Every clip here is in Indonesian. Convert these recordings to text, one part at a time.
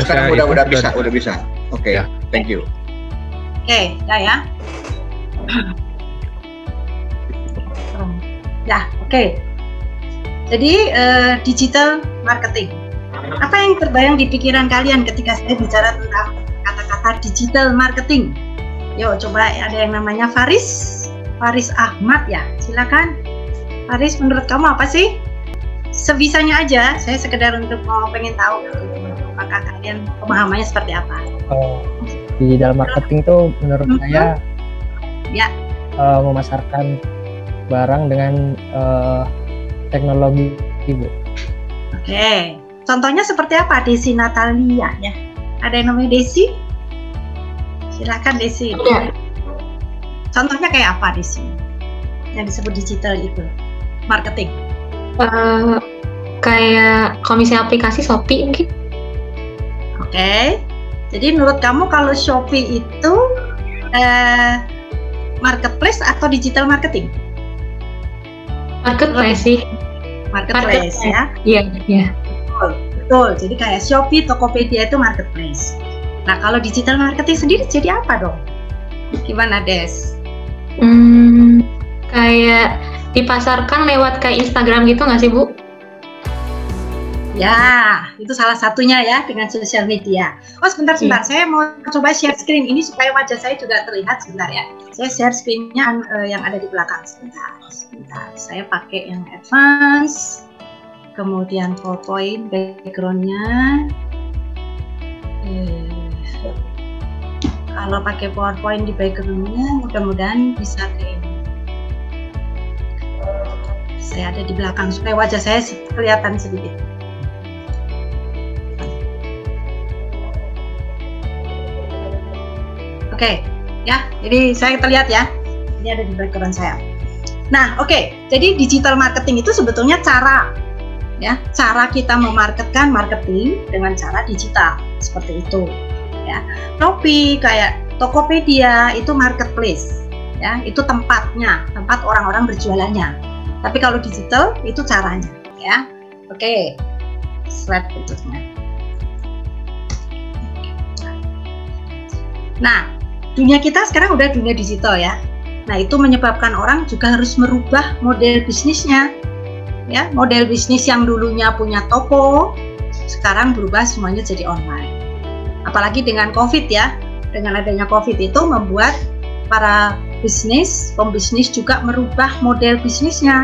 sekarang udah bisa. Oke, Ya. thank you. Oke, ya. Ya, oke. Jadi digital marketing. Apa yang terbayang di pikiran kalian ketika saya bicara tentang kata-kata digital marketing? Yuk, coba ada yang namanya Faris Ahmad ya. Silakan. Faris, menurut kamu apa sih? Sebisanya aja. Saya sekedar untuk pengen tahu apakah kalian pemahamannya seperti apa. Digital marketing itu menurut saya ya memasarkan barang dengan teknologi, Ibu. Oke. Contohnya seperti apa, Desi Natalia ya? Ada yang namanya Desi? Silakan Desi. Ya. Contohnya kayak apa Desi? Yang disebut digital itu marketing. Kayak komisi aplikasi Shopee mungkin. Oke. Jadi menurut kamu kalau Shopee itu marketplace atau digital marketing? Marketplace sih. Marketplace ya. Iya. Betul. Jadi kayak Shopee, Tokopedia itu marketplace. Nah, kalau digital marketing sendiri jadi apa dong? Gimana, Des? Kayak dipasarkan lewat kayak Instagram gitu nggak sih, Bu? Ya, itu salah satunya ya dengan sosial media. Oh, sebentar. Saya mau coba share screen ini supaya wajah saya juga terlihat sebentar ya. Saya share screen-nya yang ada di belakang sebentar. Saya pakai yang advance. Kemudian PowerPoint background-nya. Kalau pakai PowerPoint di background-nya, mudah-mudahan bisa kayak ini. Saya ada di belakang supaya wajah saya kelihatan sedikit. Oke, ya. Jadi saya terlihat ya. Ini ada di background saya. Nah, oke. Jadi digital marketing itu sebetulnya cara kita memarketkan marketing dengan cara digital seperti itu ya. Shopee kayak Tokopedia itu marketplace ya, itu tempat orang-orang berjualannya. Tapi kalau digital itu caranya ya. Oke, slide berikutnya. Nah, dunia kita sekarang udah dunia digital ya. Nah, itu menyebabkan orang juga harus merubah model bisnisnya. Ya, model bisnis yang dulunya punya toko, sekarang berubah semuanya jadi online. Apalagi dengan COVID ya, dengan adanya COVID itu membuat para pembisnis juga merubah model bisnisnya.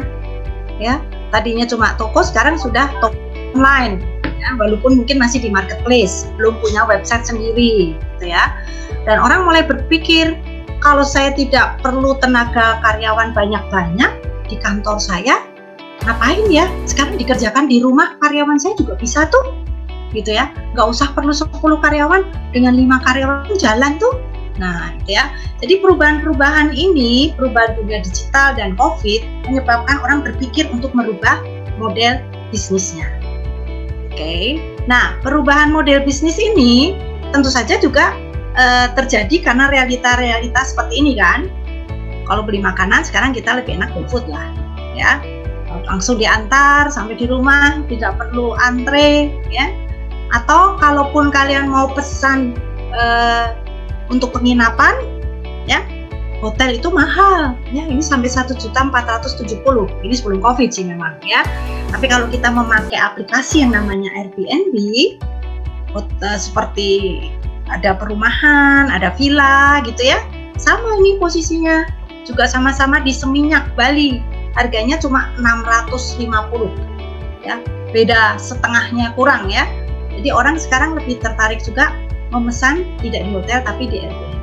Ya, tadinya cuma toko, sekarang sudah toko online. Ya, walaupun mungkin masih di marketplace, belum punya website sendiri, gitu ya. Dan orang mulai berpikir, kalau saya tidak perlu tenaga karyawan banyak-banyak di kantor saya, ngapain ya? Sekarang dikerjakan di rumah, karyawan saya juga bisa tuh, gitu ya. Nggak usah perlu 10 karyawan, dengan 5 karyawan jalan tuh. Nah, gitu ya. Jadi perubahan-perubahan ini, perubahan dunia digital dan COVID menyebabkan orang berpikir untuk merubah model bisnisnya. Oke. Nah, perubahan model bisnis ini tentu saja juga terjadi karena realita seperti ini kan. Kalau beli makanan sekarang kita lebih enak GoFood lah, ya. Langsung diantar sampai di rumah, tidak perlu antre ya. Atau kalaupun kalian mau pesan untuk penginapan ya, hotel itu mahal ya, ini sampai 1.470.000. Ini sebelum COVID sih memang ya. Tapi kalau kita memakai aplikasi yang namanya Airbnb, seperti ada perumahan, ada villa gitu ya, sama ini posisinya, juga sama-sama di Seminyak, Bali. Harganya cuma 650 ya, beda setengahnya kurang ya. Jadi orang sekarang lebih tertarik juga memesan tidak di hotel tapi di Airbnb.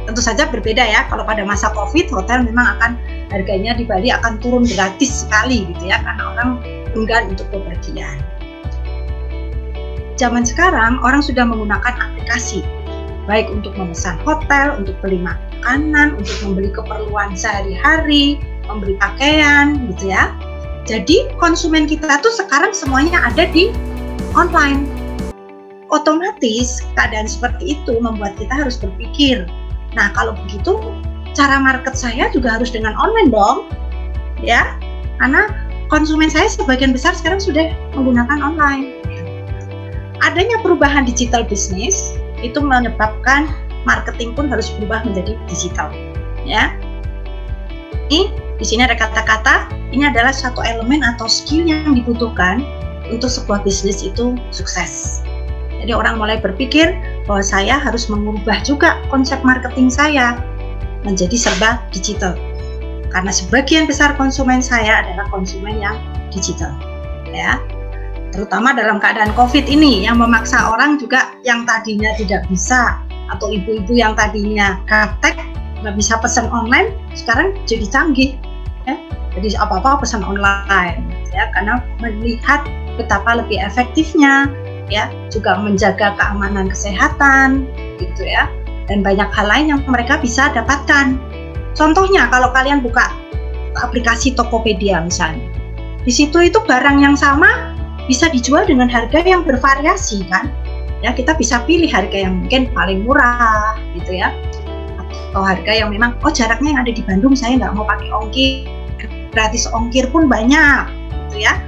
Tentu saja berbeda ya, kalau pada masa COVID hotel memang akan harganya di Bali akan turun gratis sekali gitu ya, karena orang enggan untuk bepergian. Zaman sekarang orang sudah menggunakan aplikasi, baik untuk memesan hotel, untuk beli makanan, untuk membeli keperluan sehari-hari, membeli pakaian gitu ya. Jadi konsumen kita tuh sekarang semuanya ada di online. Otomatis keadaan seperti itu membuat kita harus berpikir, nah kalau begitu cara market saya juga harus dengan online dong ya, karena konsumen saya sebagian besar sekarang sudah menggunakan online. adanya perubahan digital bisnis itu menyebabkan marketing pun harus berubah menjadi digital. Ya, ini di sini ada kata-kata. Ini adalah satu elemen atau skill yang dibutuhkan untuk sebuah bisnis itu sukses. Jadi orang mulai berpikir bahwa saya harus mengubah juga konsep marketing saya menjadi serba digital. Karena sebagian besar konsumen saya adalah konsumen yang digital. Ya. Terutama dalam keadaan COVID ini yang memaksa orang juga yang tadinya tidak bisa, atau ibu-ibu yang tadinya gaptek nggak bisa pesan online, sekarang jadi canggih. Ya. Jadi apa-apa pesan online, ya, karena melihat betapa lebih efektifnya, ya, juga menjaga keamanan kesehatan, gitu ya, dan banyak hal lain yang mereka bisa dapatkan. Contohnya kalau kalian buka aplikasi Tokopedia misalnya, di situ itu barang yang sama bisa dijual dengan harga yang bervariasi kan, ya, kita bisa pilih harga yang mungkin paling murah, gitu ya, atau harga yang memang jaraknya yang ada di Bandung saya nggak mau pakai ongkir, gratis ongkir pun banyak, gitu ya.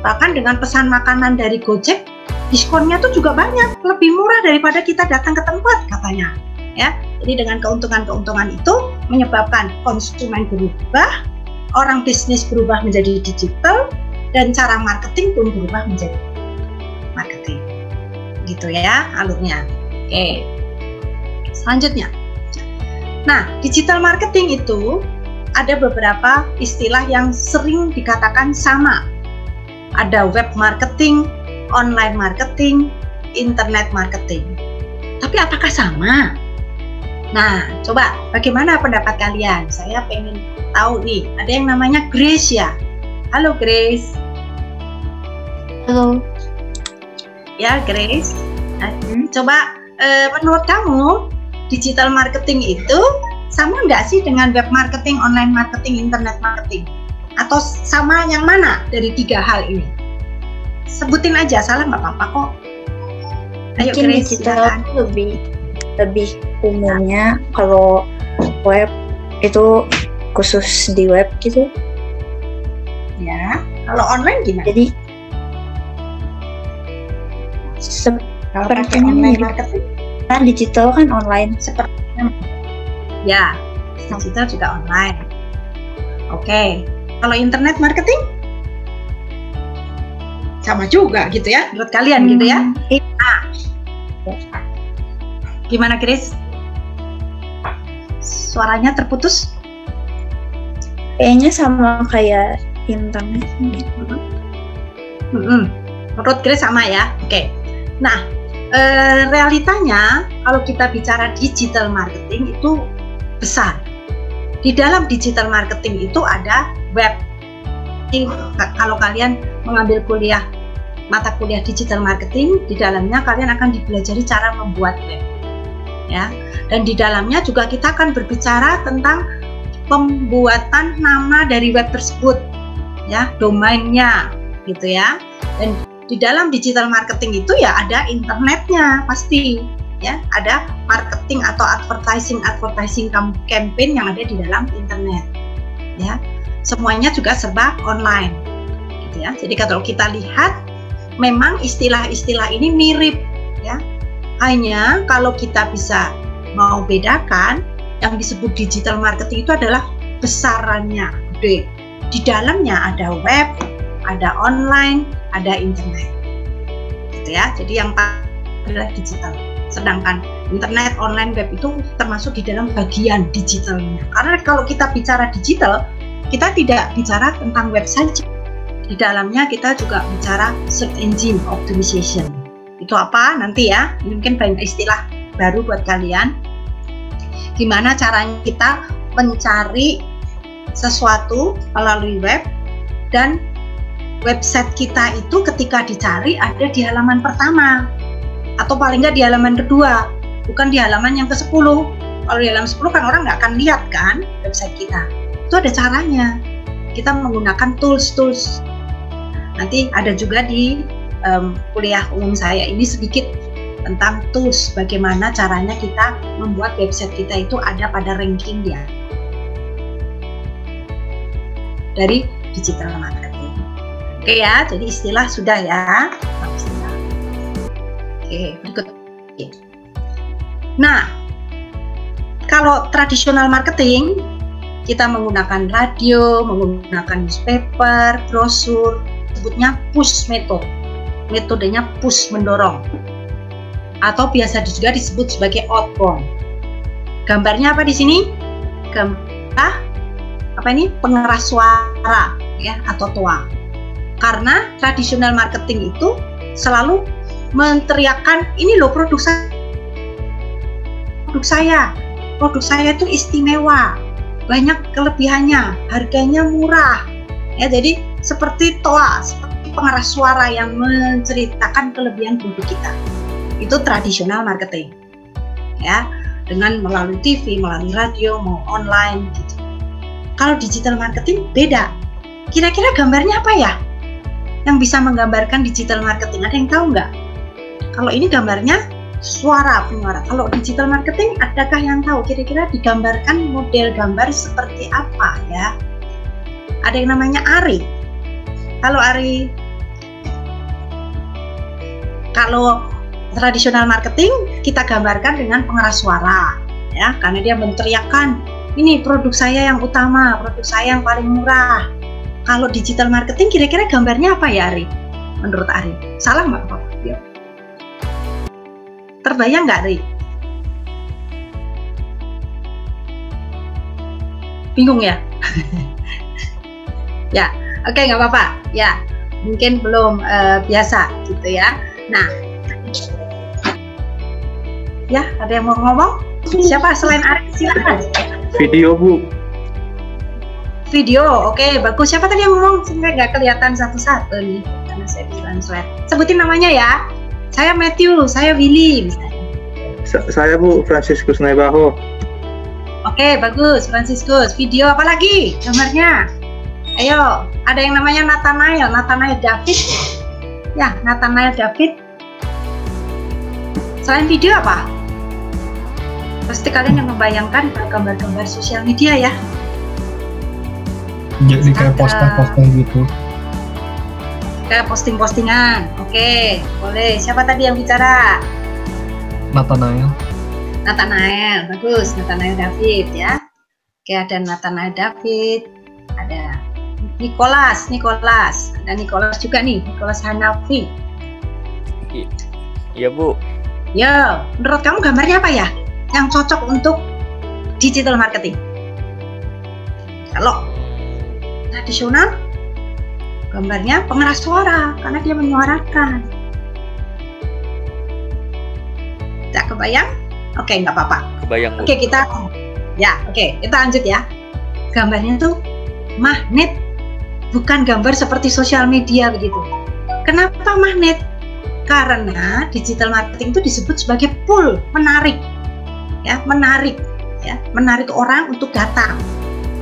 Bahkan dengan pesan makanan dari Gojek, diskonnya tuh juga banyak, lebih murah daripada kita datang ke tempat katanya, ya. Jadi dengan keuntungan-keuntungan itu menyebabkan konsumen berubah, orang bisnis berubah menjadi digital, dan cara marketing pun berubah menjadi marketing, gitu ya alurnya. Oke, selanjutnya. Nah, digital marketing itu ada beberapa istilah yang sering dikatakan sama. Ada web marketing, online marketing, internet marketing. Tapi apakah sama? Nah, coba bagaimana pendapat kalian? Saya pengen tahu nih, ada yang namanya Grace ya. Halo Grace. Halo. Ya Grace. Nah, coba menurut kamu digital marketing itu sama nggak sih dengan web marketing, online marketing, internet marketing? Atau sama yang mana dari tiga hal ini? Sebutin aja, salah nggak apa-apa kok. Ayo Mungkin Grace, digital lebih umumnya, kalau web itu khusus di web gitu. Ya, kalau online gimana? Jadi Kalau pakai sepertinya online mirip. marketing, Kan digital kan online. sepertinya ya, digital juga online. Oke, kalau internet marketing sama juga gitu ya, menurut kalian gitu ya? Gimana Chris? Suaranya terputus? Kayaknya sama kayak internet. Menurut Chris sama ya? Oke. Nah, realitanya kalau kita bicara digital marketing itu besar. Di dalam digital marketing itu ada web. Kalau kalian mengambil mata kuliah digital marketing, di dalamnya kalian akan dipelajari cara membuat web. Ya, dan di dalamnya juga kita akan berbicara tentang pembuatan nama dari web tersebut, ya, domainnya, gitu ya. Dan di dalam digital marketing itu ya ada internetnya pasti, ya, ada marketing atau advertising campaign yang ada di dalam internet, ya. Semuanya juga serba online, gitu ya. Jadi kalau kita lihat, memang istilah-istilah ini mirip, ya. Hanya kalau kita bisa mau bedakan, yang disebut digital marketing itu adalah besarannya gede. Di dalamnya ada web, ada online, ada internet, gitu ya. Jadi yang adalah digital. Sedangkan internet, online, web itu termasuk di dalam bagian digitalnya. Karena kalau kita bicara digital, kita tidak bicara tentang web saja. Di dalamnya kita juga bicara search engine optimization. Itu apa nanti ya? Mungkin banyak istilah baru buat kalian. Gimana caranya kita mencari sesuatu melalui web, dan website kita itu ketika dicari ada di halaman pertama atau paling nggak di halaman kedua, bukan di halaman yang ke-10. Kalau di halaman 10 kan orang nggak akan lihat kan website kita. Itu ada caranya. Kita menggunakan tools. Nanti ada juga di kuliah umum saya ini sedikit tentang tools, bagaimana caranya kita membuat website kita itu ada pada ranking dia dari digital marketing. Oke ya, jadi istilah sudah ya. Oke, berikut. Nah, kalau tradisional marketing, kita menggunakan radio, menggunakan newspaper, brosur, sebutnya push method. Metodenya push, mendorong. Atau biasa juga disebut sebagai outbound. Gambarnya apa di sini? Gambar apa ini? Pengeras suara ya, atau toa. Karena tradisional marketing itu selalu menteriakkan, ini loh produk saya itu istimewa, banyak kelebihannya, harganya murah ya. Jadi seperti toa, seperti pengeras suara yang menceritakan kelebihan produk kita. Itu tradisional marketing ya, dengan melalui TV, melalui radio, mau online gitu. Kalau digital marketing beda. Kira-kira gambarnya apa ya yang bisa menggambarkan digital marketing? Ada yang tahu nggak? Kalau ini gambarnya suara pengeras. Kalau digital marketing, adakah yang tahu kira-kira digambarkan model gambar seperti apa ya? Ada yang namanya Ari. Halo Ari. Kalau tradisional marketing kita gambarkan dengan pengeras suara ya, karena dia menteriakkan, ini produk saya yang utama, produk saya yang paling murah. Kalau digital marketing kira-kira gambarnya apa ya Ari? Menurut Ari, salah nggak Pak? Terbayang nggak Ari? Bingung ya? Ya, oke, nggak apa-apa. Ya, mungkin belum biasa gitu ya. Nah, ya ada yang mau ngomong? Siapa selain Ari? Silakan. Video Bu. Video, oke, bagus. Siapa tadi yang ngomong? Saya nggak kelihatan satu-satu nih, karena saya di translate. Sebutin namanya ya. Saya Matthew, saya Willy misalnya. Saya Bu, Franciscus Naibaho. Oke, bagus, Franciscus. Video apa lagi gambarnya? Ayo, ada yang namanya Nathanael David. Ya, Nathanael David. Selain video apa? Pasti kalian yang membayangkan gambar-gambar sosial media ya. Jadi kayak posting-posting gitu. Kayak posting-postingan. Oke, boleh. Siapa tadi yang bicara? Nathanael, bagus. Nathanael David ya. Oke, ada Nathanael David, ada Nicholas, ada Nicholas juga nih, Nicholas Hanafi. Iya Bu. Ya, menurut kamu gambarnya apa ya yang cocok untuk digital marketing? Kalau tradisional, gambarnya pengeras suara karena dia menyuarakan. Tak kebayang? Oke, nggak apa-apa. Kebayang Bu. Oke, kita lanjut ya. Gambarnya tuh magnet, bukan gambar seperti sosial media begitu. Kenapa magnet? Karena digital marketing itu disebut sebagai pull, menarik orang untuk datang.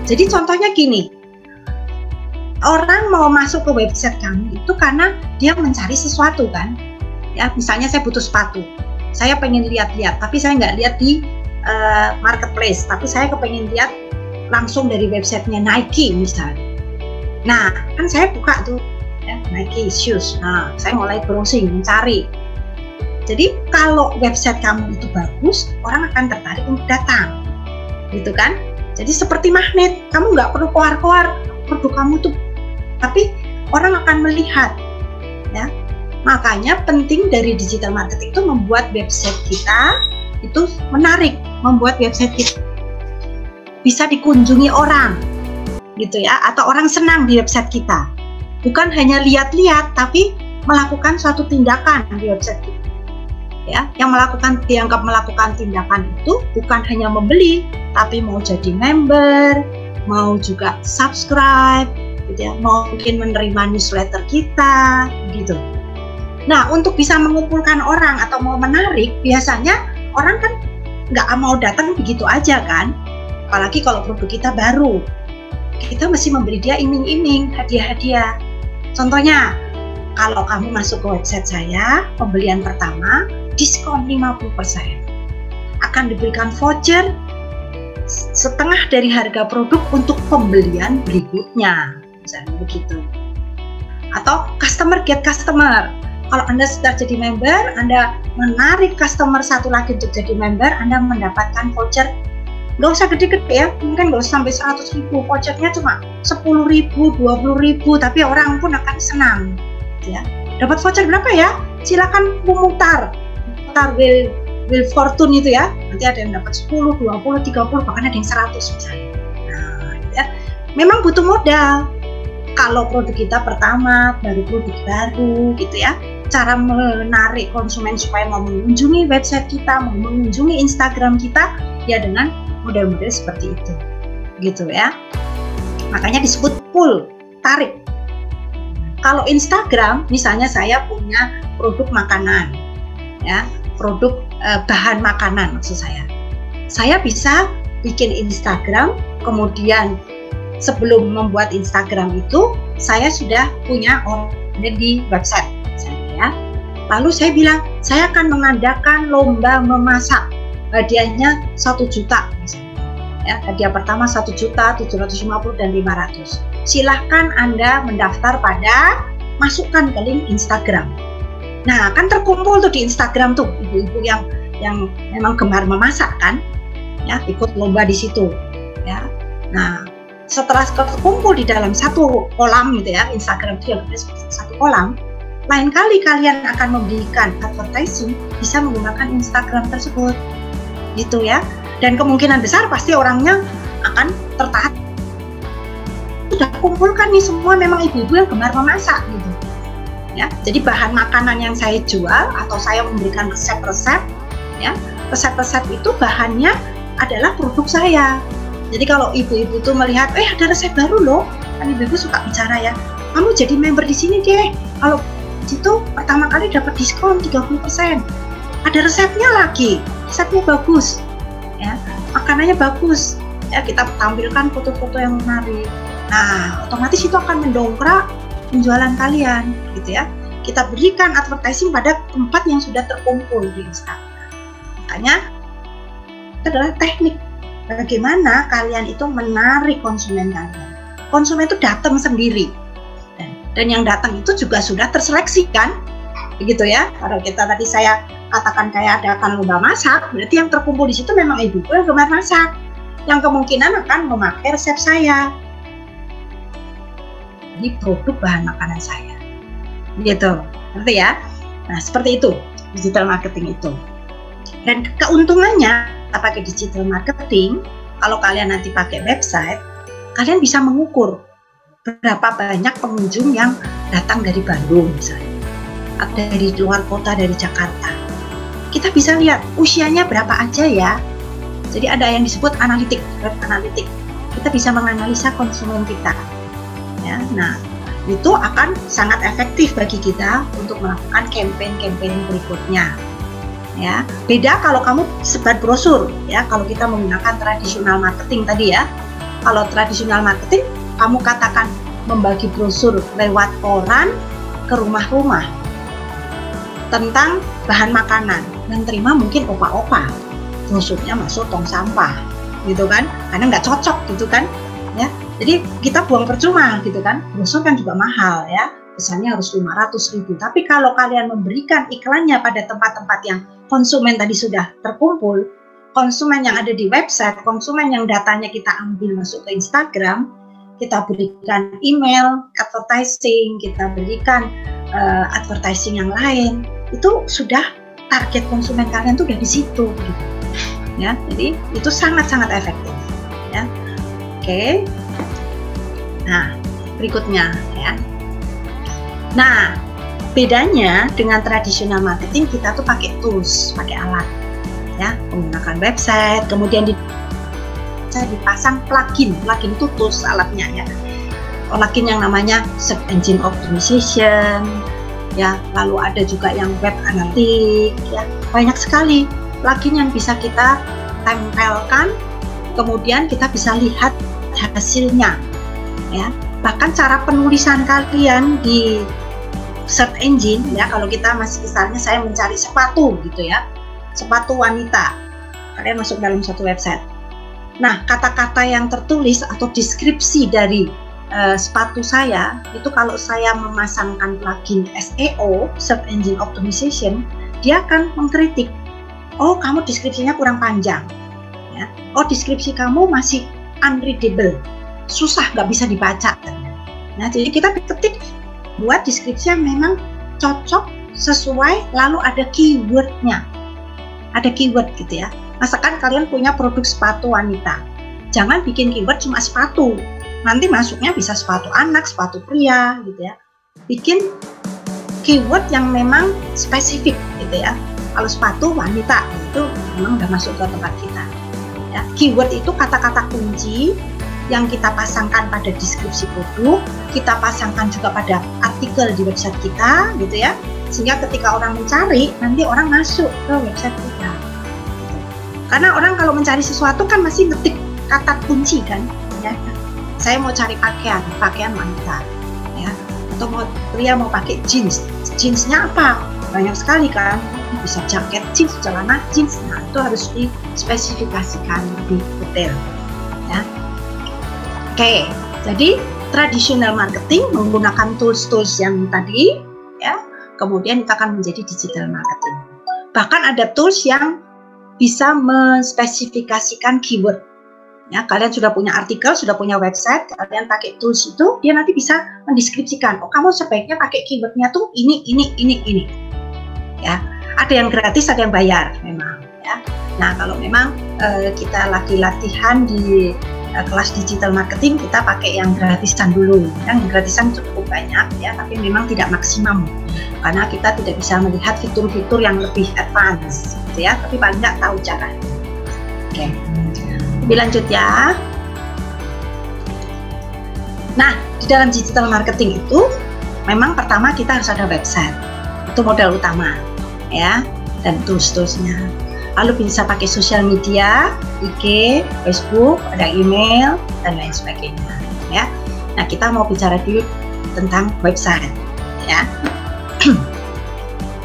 Jadi contohnya gini, orang mau masuk ke website kami itu karena dia mencari sesuatu kan, ya misalnya saya butuh sepatu, saya pengen lihat-lihat, tapi saya nggak lihat di marketplace, tapi saya kepengen lihat langsung dari websitenya Nike misalnya. Nah, kan saya buka tuh ya, Nike shoes. Nah, saya mulai browsing, mencari. Jadi kalau website kamu itu bagus, orang akan tertarik untuk datang, gitu kan? Jadi seperti magnet, kamu nggak perlu keluar-keluar produk kamu tuh, tapi orang akan melihat, ya. Makanya penting dari digital marketing itu membuat website kita itu menarik, membuat website kita bisa dikunjungi orang, gitu ya, atau orang senang di website kita. Bukan hanya lihat-lihat, tapi melakukan suatu tindakan di website kita. Ya, yang dianggap melakukan tindakan itu bukan hanya membeli, tapi mau jadi member, mau juga subscribe, gitu ya, mau mungkin menerima newsletter kita, gitu. Nah, untuk bisa mengumpulkan orang atau mau menarik, biasanya orang kan nggak mau datang begitu aja kan, apalagi kalau produk kita baru. Kita mesti memberi dia iming-iming, hadiah-hadiah. Contohnya, kalau kamu masuk ke website saya, pembelian pertama, diskon 50%. Akan diberikan voucher setengah dari harga produk untuk pembelian berikutnya, misalnya begitu. Atau customer get customer. Kalau Anda sudah jadi member, Anda menarik customer satu lagi untuk jadi member, Anda mendapatkan voucher. Nggak usah gede-gede ya, mungkin nggak usah sampai 100.000, vouchernya cuma 10.000, 20.000, tapi orang pun akan senang. Ya. Dapat voucher berapa ya? Silakan memutar wheel fortune itu ya. Nanti ada yang dapat 10, 20, 30, bahkan ada yang 100 misalnya. Nah, ya. Memang butuh modal. Kalau produk kita pertama, baru produk baru gitu ya. Cara menarik konsumen supaya mau mengunjungi website kita, mau mengunjungi Instagram kita, ya dengan model-model seperti itu, gitu ya. Makanya disebut pull, tarik. Kalau Instagram, misalnya saya punya produk makanan, ya, produk bahan makanan maksud saya bisa bikin Instagram, kemudian sebelum membuat Instagram itu, saya sudah punya order di website. Ya. Lalu saya bilang, saya akan mengadakan lomba memasak, hadiahnya 1 juta misalnya. Ya, hadiah pertama 1 juta, 750 dan 500. Silahkan Anda mendaftar pada masukkan ke link Instagram. Nah, kan terkumpul tuh di Instagram tuh ibu-ibu yang memang gemar memasak kan, ya ikut lomba di situ. Ya, nah setelah terkumpul di dalam satu kolam gitu ya, Instagram itu yang satu kolam. Lain kali kalian akan memberikan advertising bisa menggunakan Instagram tersebut, gitu ya. Dan kemungkinan besar pasti orangnya akan tertarik. Sudah kumpulkan nih semua memang ibu-ibu yang gemar memasak, gitu. Ya, jadi bahan makanan yang saya jual atau saya memberikan resep-resep, ya, resep-resep itu bahannya adalah produk saya. Jadi kalau ibu-ibu tuh melihat, ada resep baru loh, kan ibu-ibu suka bicara ya, kamu jadi member di sini deh. Kalau itu pertama kali dapat diskon 30%. Ada resepnya lagi, resepnya bagus, ya, makanannya bagus, ya kita tampilkan foto-foto yang menarik. Nah, otomatis itu akan mendongkrak penjualan kalian, gitu ya. Kita berikan advertising pada tempat yang sudah terkumpul di Instagram. Makanya itu adalah teknik bagaimana kalian itu menarik konsumen kalian. Konsumen itu datang sendiri. Dan yang datang itu juga sudah terseleksi kan, begitu ya. Kalau kita tadi saya katakan kayak adakan lomba masak, berarti yang terkumpul di situ memang ibu yang gemar masak, yang kemungkinan akan memakai resep saya di produk bahan makanan saya, gitu, ngerti ya? Nah seperti itu digital marketing itu. Dan keuntungannya kita pakai digital marketing, kalau kalian nanti pakai website, kalian bisa mengukur berapa banyak pengunjung yang datang dari Bandung misalnya, atau dari luar kota, dari Jakarta. Kita bisa lihat usianya berapa aja ya. Jadi ada yang disebut analitik, web analitik. Kita bisa menganalisa konsumen kita. Ya, nah itu akan sangat efektif bagi kita untuk melakukan campaign-campaign berikutnya. Ya, beda kalau kamu sebar brosur. Ya, kalau kita menggunakan tradisional marketing tadi ya. Kalau tradisional marketing, kamu katakan membagi brosur lewat koran ke rumah-rumah tentang bahan makanan, yang terima mungkin opa-opa, brosurnya masuk tong sampah, gitu kan? Karena nggak cocok, gitu kan? Ya, jadi kita buang percuma, gitu kan? Brosur kan juga mahal ya, misalnya harus 500.000. Tapi kalau kalian memberikan iklannya pada tempat-tempat yang konsumen tadi sudah terkumpul, konsumen yang ada di website, konsumen yang datanya kita ambil masuk ke Instagram, kita berikan email, advertising, kita berikan advertising yang lain, itu sudah target konsumen kalian tuh udah di situ, gitu. Ya, jadi itu sangat-sangat efektif. Ya, oke. Nah, berikutnya ya. Nah, bedanya dengan tradisional marketing, kita tuh pakai tools, pakai alat, ya, menggunakan website, kemudian bisa dipasang plugin itu tools alatnya ya, plugin yang namanya search engine optimization, ya, lalu ada juga yang web analytics, ya, banyak sekali plugin yang bisa kita tempelkan, kemudian kita bisa lihat hasilnya, ya, bahkan cara penulisan kalian di search engine, ya, kalau kita misalnya saya mencari sepatu gitu ya, sepatu wanita, kalian masuk dalam satu website. Nah, kata-kata yang tertulis atau deskripsi dari sepatu saya itu kalau saya memasangkan plugin SEO, Search Engine Optimization, dia akan mengkritik. Oh, kamu deskripsinya kurang panjang. Ya. Oh, deskripsi kamu masih unreadable, susah, nggak bisa dibaca. Nah, jadi kita ketik buat deskripsi yang memang cocok, sesuai, lalu ada keywordnya. Ada keyword gitu ya. Misalkan kalian punya produk sepatu wanita, jangan bikin keyword cuma sepatu. Nanti masuknya bisa sepatu anak, sepatu pria gitu ya. Bikin keyword yang memang spesifik gitu ya. Kalau sepatu wanita itu memang udah masuk ke tempat kita. Ya, keyword itu kata-kata kunci yang kita pasangkan pada deskripsi produk, kita pasangkan juga pada artikel di website kita gitu ya. Sehingga ketika orang mencari, nanti orang masuk ke website kita. Karena orang kalau mencari sesuatu kan masih ngetik kata kunci kan, ya. Saya mau cari pakaian wanita, ya, atau pria mau pakai jeans, jeansnya apa? Banyak sekali kan, bisa jaket jeans, celana jeans, nah itu harus dispesifikasikan lebih detail, ya. Oke, jadi traditional marketing menggunakan tools-tools yang tadi, ya, kemudian kita akan menjadi digital marketing. Bahkan ada tools yang bisa menspesifikasikan keyword. Ya, kalian sudah punya artikel, sudah punya website, kalian pakai tools itu, dia nanti bisa mendeskripsikan, oh kamu sebaiknya pakai keywordnya tuh ini. Ya, ada yang gratis, ada yang bayar memang. Ya. Nah, kalau memang kita lagi latihan di kelas digital marketing, kita pakai yang gratisan dulu. Yang gratisan cukup banyak, ya, tapi memang tidak maksimum karena kita tidak bisa melihat fitur-fitur yang lebih advance, gitu ya. Tapi paling nggak tahu caranya. Oke. Lebih lanjut ya. Nah, di dalam digital marketing itu memang pertama kita harus ada website. Itu modal utama, ya, dan tools-toolsnya. Lalu bisa pakai sosial media, IG, Facebook, ada email dan lain sebagainya, ya. Nah, kita mau bicara dulu tentang website, ya.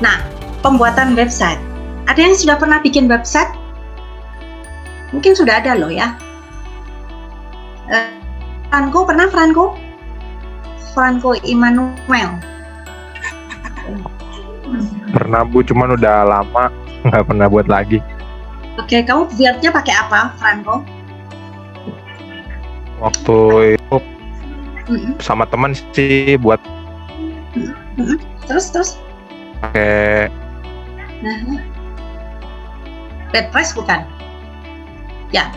Nah, pembuatan website. Ada yang sudah pernah bikin website? Mungkin sudah ada loh ya. Franco pernah? Franco Immanuel. Pernah Bu, cuman udah lama nggak pernah buat lagi. Oke, kamu buatnya pakai apa, Franco? Waktu itu sama teman sih buat. Terus? Pakai. WordPress bukan? Ya,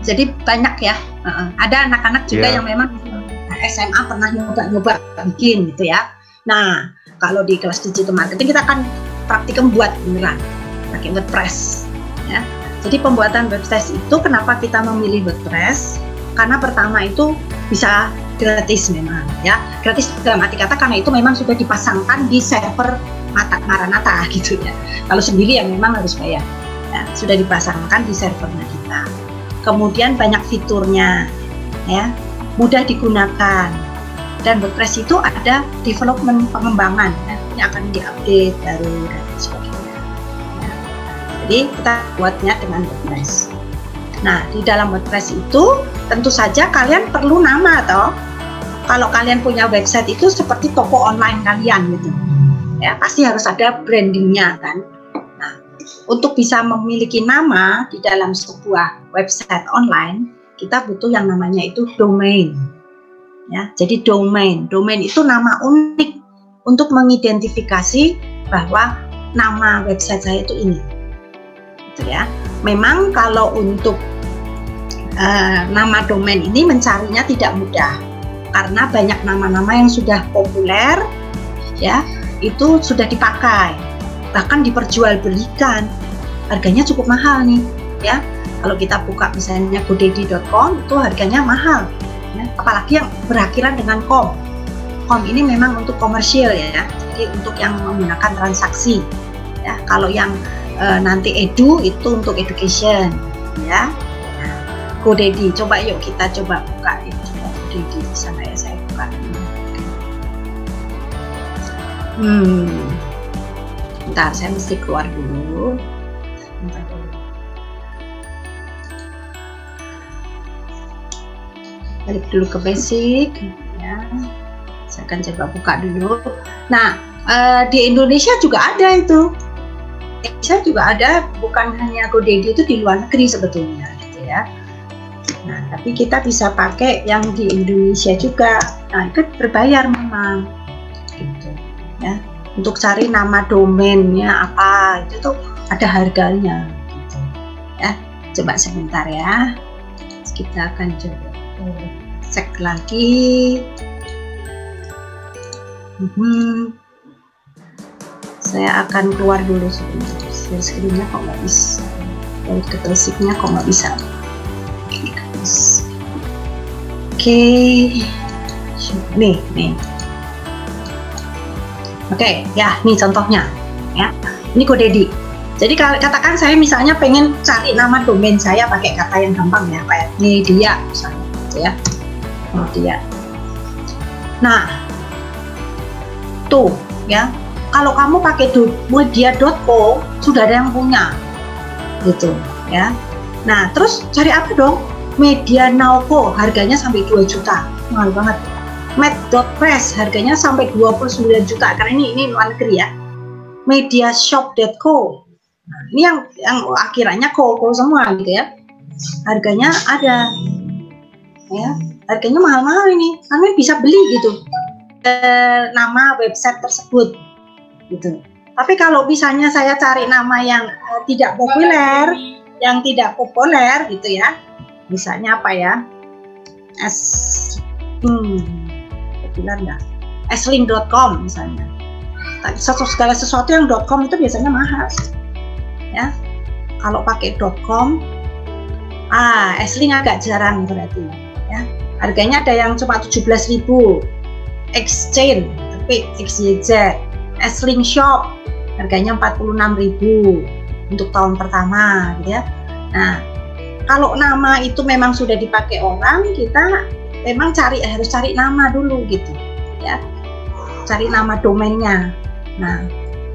jadi banyak ya. Ada anak-anak juga yang memang SMA pernah nyoba bikin gitu ya. Nah, kalau di kelas digital marketing kita akan praktikum buat beneran pakai WordPress. Ya. Jadi pembuatan website itu kenapa kita memilih WordPress? Karena pertama itu bisa gratis memang, ya. Gratis dalam arti kata karena itu memang sudah dipasangkan di server Maranatha gitu ya. Kalau sendiri yang memang harus bayar. Ya, sudah dipasangkan di servernya kita. Kemudian banyak fiturnya, ya, mudah digunakan. Dan WordPress itu ada development pengembangan, ya, yang akan diupdate baru dan sebagainya. Ya. Jadi kita buatnya dengan WordPress. Nah, di dalam WordPress itu tentu saja kalian perlu nama toh. Kalau kalian punya website itu seperti toko online kalian gitu, ya pasti harus ada brandingnya kan. Untuk bisa memiliki nama di dalam sebuah website online, kita butuh yang namanya itu domain. Ya, jadi domain itu nama unik untuk mengidentifikasi bahwa nama website saya itu ini. Gitu ya. Memang kalau untuk nama domain ini mencarinya tidak mudah karena banyak nama-nama yang sudah populer, ya, itu sudah dipakai. Bahkan diperjualbelikan, harganya cukup mahal nih, ya. Kalau kita buka misalnya godaddy.com itu harganya mahal, ya. Apalagi yang berakhiran dengan com. Com ini memang untuk komersial ya, jadi untuk yang menggunakan transaksi, ya. Kalau yang nanti edu itu untuk education, ya. Nah, Godaddy, coba yuk kita coba buka itu Godaddy di sana ya, saya buka. Bentar, saya mesti keluar dulu. Bentar dulu. balik dulu ke basic ya. Saya akan coba buka dulu. Nah, di Indonesia juga ada itu. Indonesia juga ada, bukan hanya GoDaddy, itu di luar negeri sebetulnya gitu ya. Nah, tapi kita bisa pakai yang di Indonesia juga. Nah, itu berbayar memang gitu ya. Untuk cari nama domainnya apa, itu tuh ada harganya gitu ya. Coba sebentar ya, kita akan coba cek lagi. Saya akan keluar dulu sebentar. Share screen-nya kok nggak bisa, dari ke basicnya kok nggak bisa. Oke, nih. Oke, ya, nih contohnya, ya. Ini GoDaddy. Jadi katakan saya misalnya pengen cari nama domain saya pakai kata yang gampang ya, kayak media misalnya, gitu ya, media. Nah, tuh, ya. Kalau kamu pakai media.co sudah ada yang punya, gitu, ya. Nah, terus cari apa dong? Media Now.co harganya sampai 2 juta, mahal banget. Med.press harganya sampai 29 juta karena ini luar negeri ya. Mediashop.co, nah, ini yang akhirannya co semua gitu ya. Harganya ada, ya. Harganya mahal-mahal ini, kalian bisa beli gitu nama website tersebut, gitu. Tapi kalau misalnya saya cari nama yang tidak populer, gitu ya. Misalnya apa ya? Populer nggak? Slink.com misalnya. Segala sesuatu yang .com itu biasanya mahal, ya. Kalau pakai .com, Slink agak jarang berarti, ya. Harganya ada yang cuma 17.000, Exchange, tapi XYZ, Slink Shop, harganya 46.000 untuk tahun pertama, gitu ya. Nah, kalau nama itu memang sudah dipakai orang, kita memang harus cari nama dulu gitu ya, cari nama domainnya. Nah,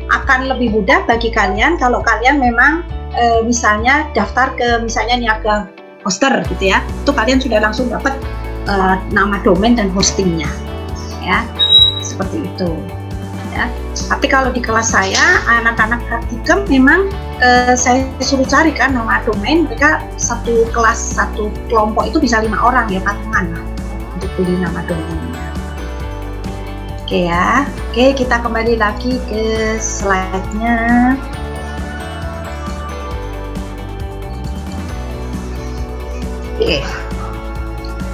akan lebih mudah bagi kalian kalau kalian memang misalnya daftar ke misalnya Niaga Hoster gitu ya, itu kalian sudah langsung dapat nama domain dan hostingnya ya, seperti itu ya. Tapi kalau di kelas saya anak-anak praktikum memang saya suruh cari kan nama domain, mereka satu kelas, satu kelompok itu bisa 5 orang ya, patungan untuk beli nama domainnya. Oke ya, oke, kita kembali lagi ke slide-nya. Oke,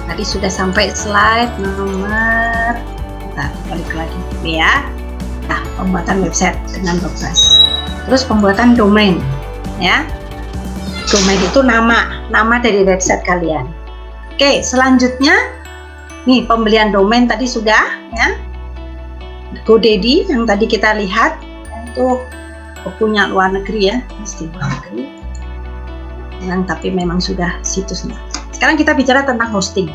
tadi sudah sampai slide nomor, kita balik lagi ya. Nah, pembuatan website dengan WordPress. Terus pembuatan domain, ya. Domain itu nama dari website kalian. Oke, selanjutnya nih pembelian domain tadi sudah ya. GoDaddy yang tadi kita lihat itu punya luar negeri ya, mesti luar negeri. Tapi memang sudah situsnya. Sekarang kita bicara tentang hosting.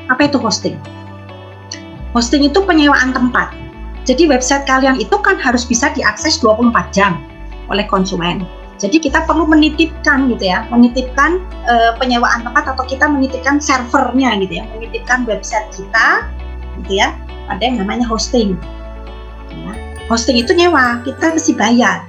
Apa itu hosting? Hosting itu penyewaan tempat. Jadi website kalian itu kan harus bisa diakses 24 jam oleh konsumen. Jadi kita perlu menitipkan gitu ya, menitipkan penyewaan tempat atau kita menitipkan servernya gitu ya, menitipkan website kita gitu ya, ada yang namanya hosting. Ya. Hosting itu nyewa, kita mesti bayar.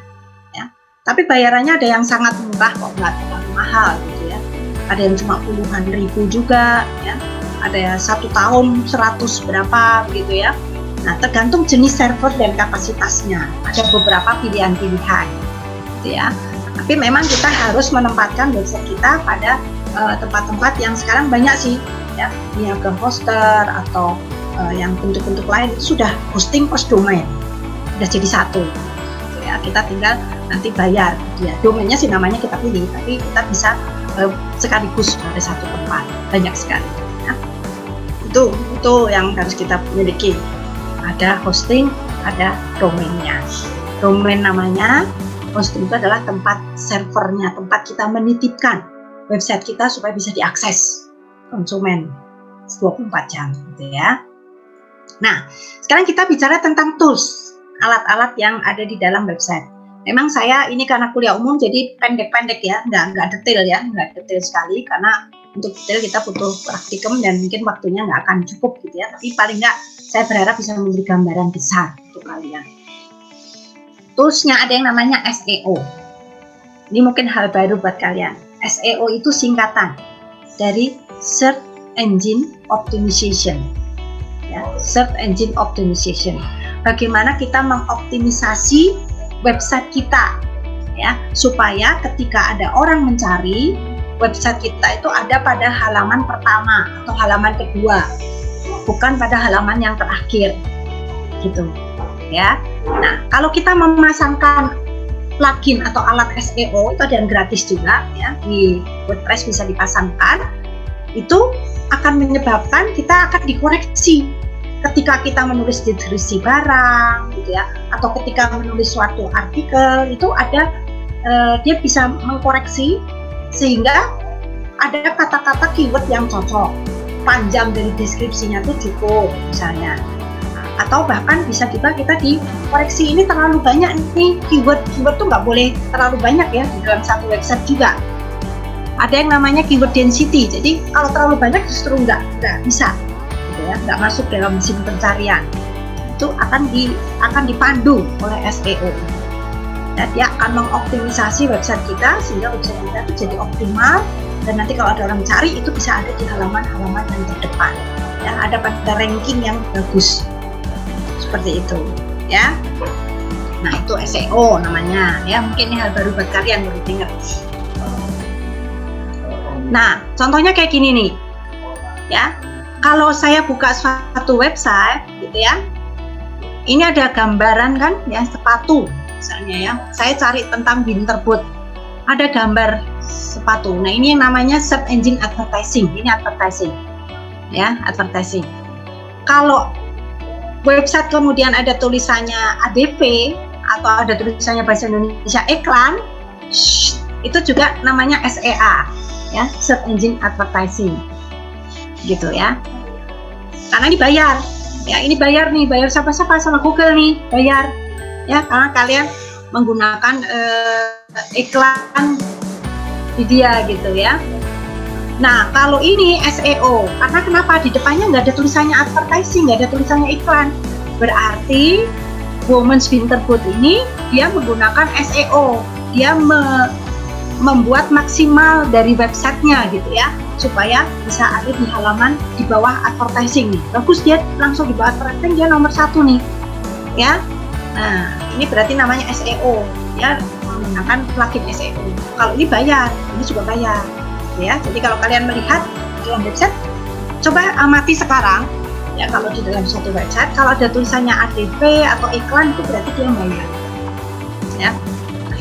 Ya. Tapi bayarannya ada yang sangat murah kok, nggak terlalu mahal gitu ya. Ada yang cuma puluhan ribu juga ya. Ada yang 1 tahun 100 berapa gitu ya. Nah, tergantung jenis server dan kapasitasnya. Ada beberapa pilihan-pilihan, gitu ya. Tapi memang kita harus menempatkan website kita pada tempat-tempat yang sekarang banyak sih, ya, Niaga Hoster atau yang bentuk-bentuk lain itu sudah hosting plus domain, sudah jadi satu. Gitu ya. Kita tinggal nanti bayar, ya. Domainnya sih namanya kita pilih, tapi kita bisa sekaligus pada satu tempat, banyak sekali. Ya. Itu yang harus kita miliki. Ada hosting, ada domainnya. Domain namanya, hosting itu adalah tempat servernya, tempat kita menitipkan website kita supaya bisa diakses konsumen 24 jam gitu ya. Nah, sekarang kita bicara tentang tools, alat-alat yang ada di dalam website. Memang saya ini karena kuliah umum jadi pendek-pendek ya, nggak detail ya, nggak detail sekali karena Untuk detail kita butuh praktikum dan mungkin waktunya nggak akan cukup gitu ya. Tapi paling nggak saya berharap bisa memberi gambaran besar untuk kalian. Toolsnya ada yang namanya SEO. Ini mungkin hal baru buat kalian. SEO itu singkatan dari Search Engine Optimization. Ya, Search Engine Optimization. Bagaimana kita mengoptimisasi website kita, ya, supaya ketika ada orang mencari, website kita itu ada pada halaman pertama atau halaman kedua, bukan pada halaman yang terakhir, gitu, ya. Nah, kalau kita memasangkan plugin atau alat SEO itu ada yang gratis juga, ya, di WordPress bisa dipasangkan, itu akan menyebabkan kita akan dikoreksi ketika kita menulis deskripsi barang, gitu ya, atau ketika menulis suatu artikel itu ada dia bisa mengkoreksi sehingga ada kata-kata keyword yang cocok, panjang dari deskripsinya itu cukup misalnya. Atau bahkan bisa juga kita dikoreksi, ini terlalu banyak nih keyword tuh nggak boleh terlalu banyak ya di dalam satu website juga. Ada yang namanya keyword density, jadi kalau terlalu banyak justru nggak bisa, gitu ya, nggak masuk dalam mesin pencarian. Itu akan dipandu oleh SEO. Dan dia akan mengoptimisasi website kita sehingga website kita itu jadi optimal, dan nanti kalau ada orang cari itu bisa ada di halaman-halaman yang terdepan, ya, ada pada ranking yang bagus. Seperti itu, ya. Nah, itu SEO namanya, ya. Mungkin ini hal baru buat kalian baru dengar. Nah, contohnya kayak gini nih, ya. Kalau saya buka suatu website, gitu ya, ini ada gambaran kan, ya, sepatu, misalnya ya. Saya cari tentang winter boot, ada gambar sepatu. Nah, ini yang namanya search engine advertising. Ini advertising, ya, advertising. Kalau website kemudian ada tulisannya ADV atau ada tulisannya bahasa Indonesia iklan, itu juga namanya SEA, ya, Search Engine Advertising, gitu ya. Karena ini bayar, ya, ini bayar nih, bayar siapa-siapa sama Google nih, bayar, ya, karena kalian menggunakan iklan di dia, gitu ya. Nah, kalau ini SEO, karena kenapa? Di depannya nggak ada tulisannya advertising, nggak ada tulisannya iklan. Berarti Women's Winter Boot ini dia menggunakan SEO. Dia membuat maksimal dari websitenya, gitu ya, supaya bisa ada di halaman di bawah advertising nih. Bagus, dia langsung di bawah advertising, dia nomor 1 nih, ya. Nah, ini berarti namanya SEO, ya, menggunakan plugin SEO. Kalau ini bayar, ini juga bayar. Ya, jadi kalau kalian melihat dalam website, coba amati sekarang, ya, kalau di dalam suatu website, kalau ada tulisannya ADV atau iklan itu berarti dia bayar, ya.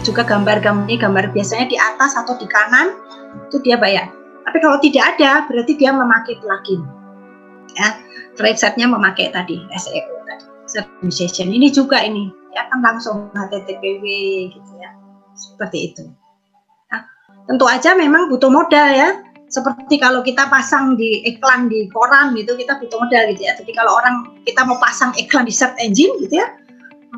Juga gambar biasanya di atas atau di kanan itu dia bayar. Tapi kalau tidak ada, berarti dia memakai plugin, ya. Websitenya memakai tadi SEO tadi, search engine. Ini juga ini, ya, kan langsung HTTPW, gitu ya, seperti itu. Tentu aja memang butuh modal, ya. Seperti kalau kita pasang di iklan di koran gitu, kita butuh modal gitu ya. Jadi kalau kita mau pasang iklan di search engine gitu ya,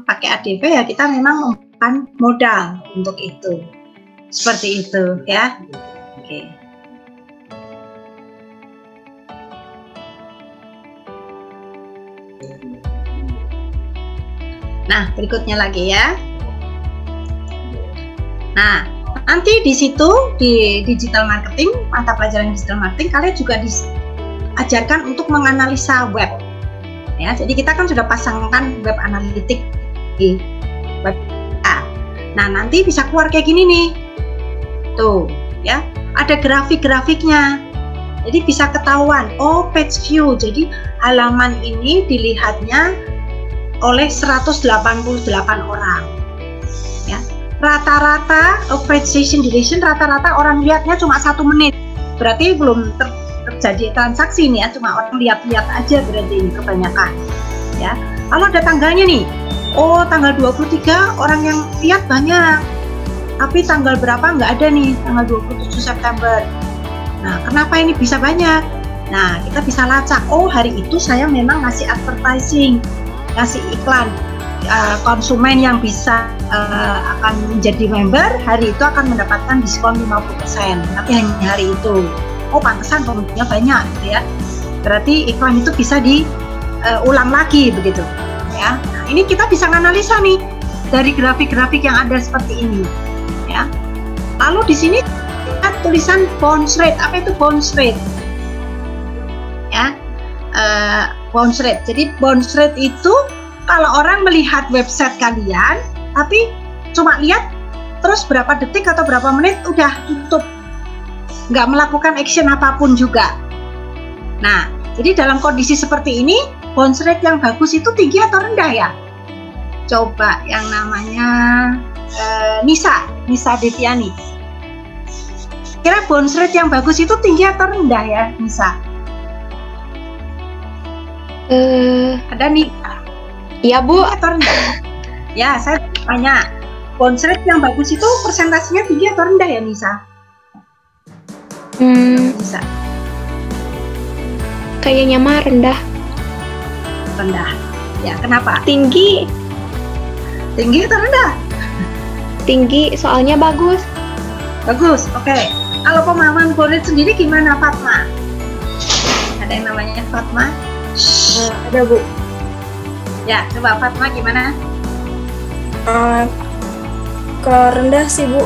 pakai ADV, ya, kita memang membutuhkan modal untuk itu. Seperti itu, ya. Oke. Nah, berikutnya lagi ya. Nah, nanti di situ di digital marketing, mata pelajaran digital marketing, kalian juga diajarkan untuk menganalisa web. Ya, jadi kita kan sudah pasangkan web analitik di web. Nah, nanti bisa keluar kayak gini nih. Tuh, ya. Ada grafik-grafiknya. Jadi bisa ketahuan, oh, page view. Jadi halaman ini dilihatnya oleh 188 orang. Ya. Rata-rata page session duration, rata-rata orang lihatnya cuma 1 menit. Berarti belum terjadi transaksi nih, ya, cuma orang lihat-lihat aja berarti ini kebanyakan, ya. Kalau ada tanggalnya nih, oh, tanggal 23 orang yang lihat banyak, tapi tanggal berapa nggak ada nih, tanggal 27 September. Nah, kenapa ini bisa banyak? Nah, kita bisa lacak, oh, hari itu saya memang ngasih advertising, ngasih iklan. Konsumen yang bisa akan menjadi member hari itu akan mendapatkan diskon 50%, tapi hanya hari itu, oh pantesan pengunjungnya banyak gitu ya. Berarti iklan itu bisa diulang lagi begitu ya. Nah, ini kita bisa analisa nih dari grafik-grafik yang ada seperti ini ya. Lalu di sini ada tulisan bounce rate. Apa itu bounce rate? Ya, bounce rate. Jadi bounce rate itu kalau orang melihat website kalian, tapi cuma lihat terus berapa detik atau berapa menit udah tutup, nggak melakukan action apapun juga. Nah, jadi dalam kondisi seperti ini, bounce rate yang bagus itu tinggi atau rendah ya? Coba yang namanya Nisa Deviani. Kira bounce rate yang bagus itu tinggi atau rendah ya, Nisa? Ada nih. Iya Bu. Atau rendah? Ya, saya tanya. Bounce rate yang bagus itu persentasenya tinggi atau rendah ya, Nisa? Nisa. Kayaknya mah rendah. Rendah. Ya, kenapa? Tinggi. Tinggi atau rendah? Tinggi, soalnya bagus. Bagus, oke. Kalau pemahaman bounce rate sendiri gimana, Fatma? Ada yang namanya Fatma? Ada Bu. Ya, coba Fatma gimana? Ke rendah sih Bu.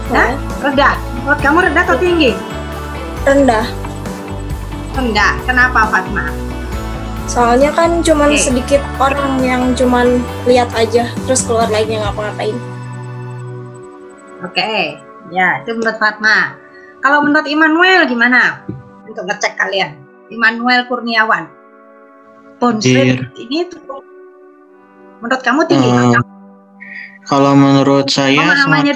Nah, rendah. Menurut kamu rendah atau tinggi? Rendah. Rendah. Kenapa Fatma? Soalnya kan cuman Oke. sedikit orang yang cuman lihat aja terus keluar lagi nggak ngapa-ngapain. Oke, ya itu menurut Fatma. Kalau menurut Immanuel gimana? Untuk ngecek kalian, Immanuel Kurniawan. Bounce rate ini tuh, menurut kamu tinggi? Kalau menurut saya Pemahamannya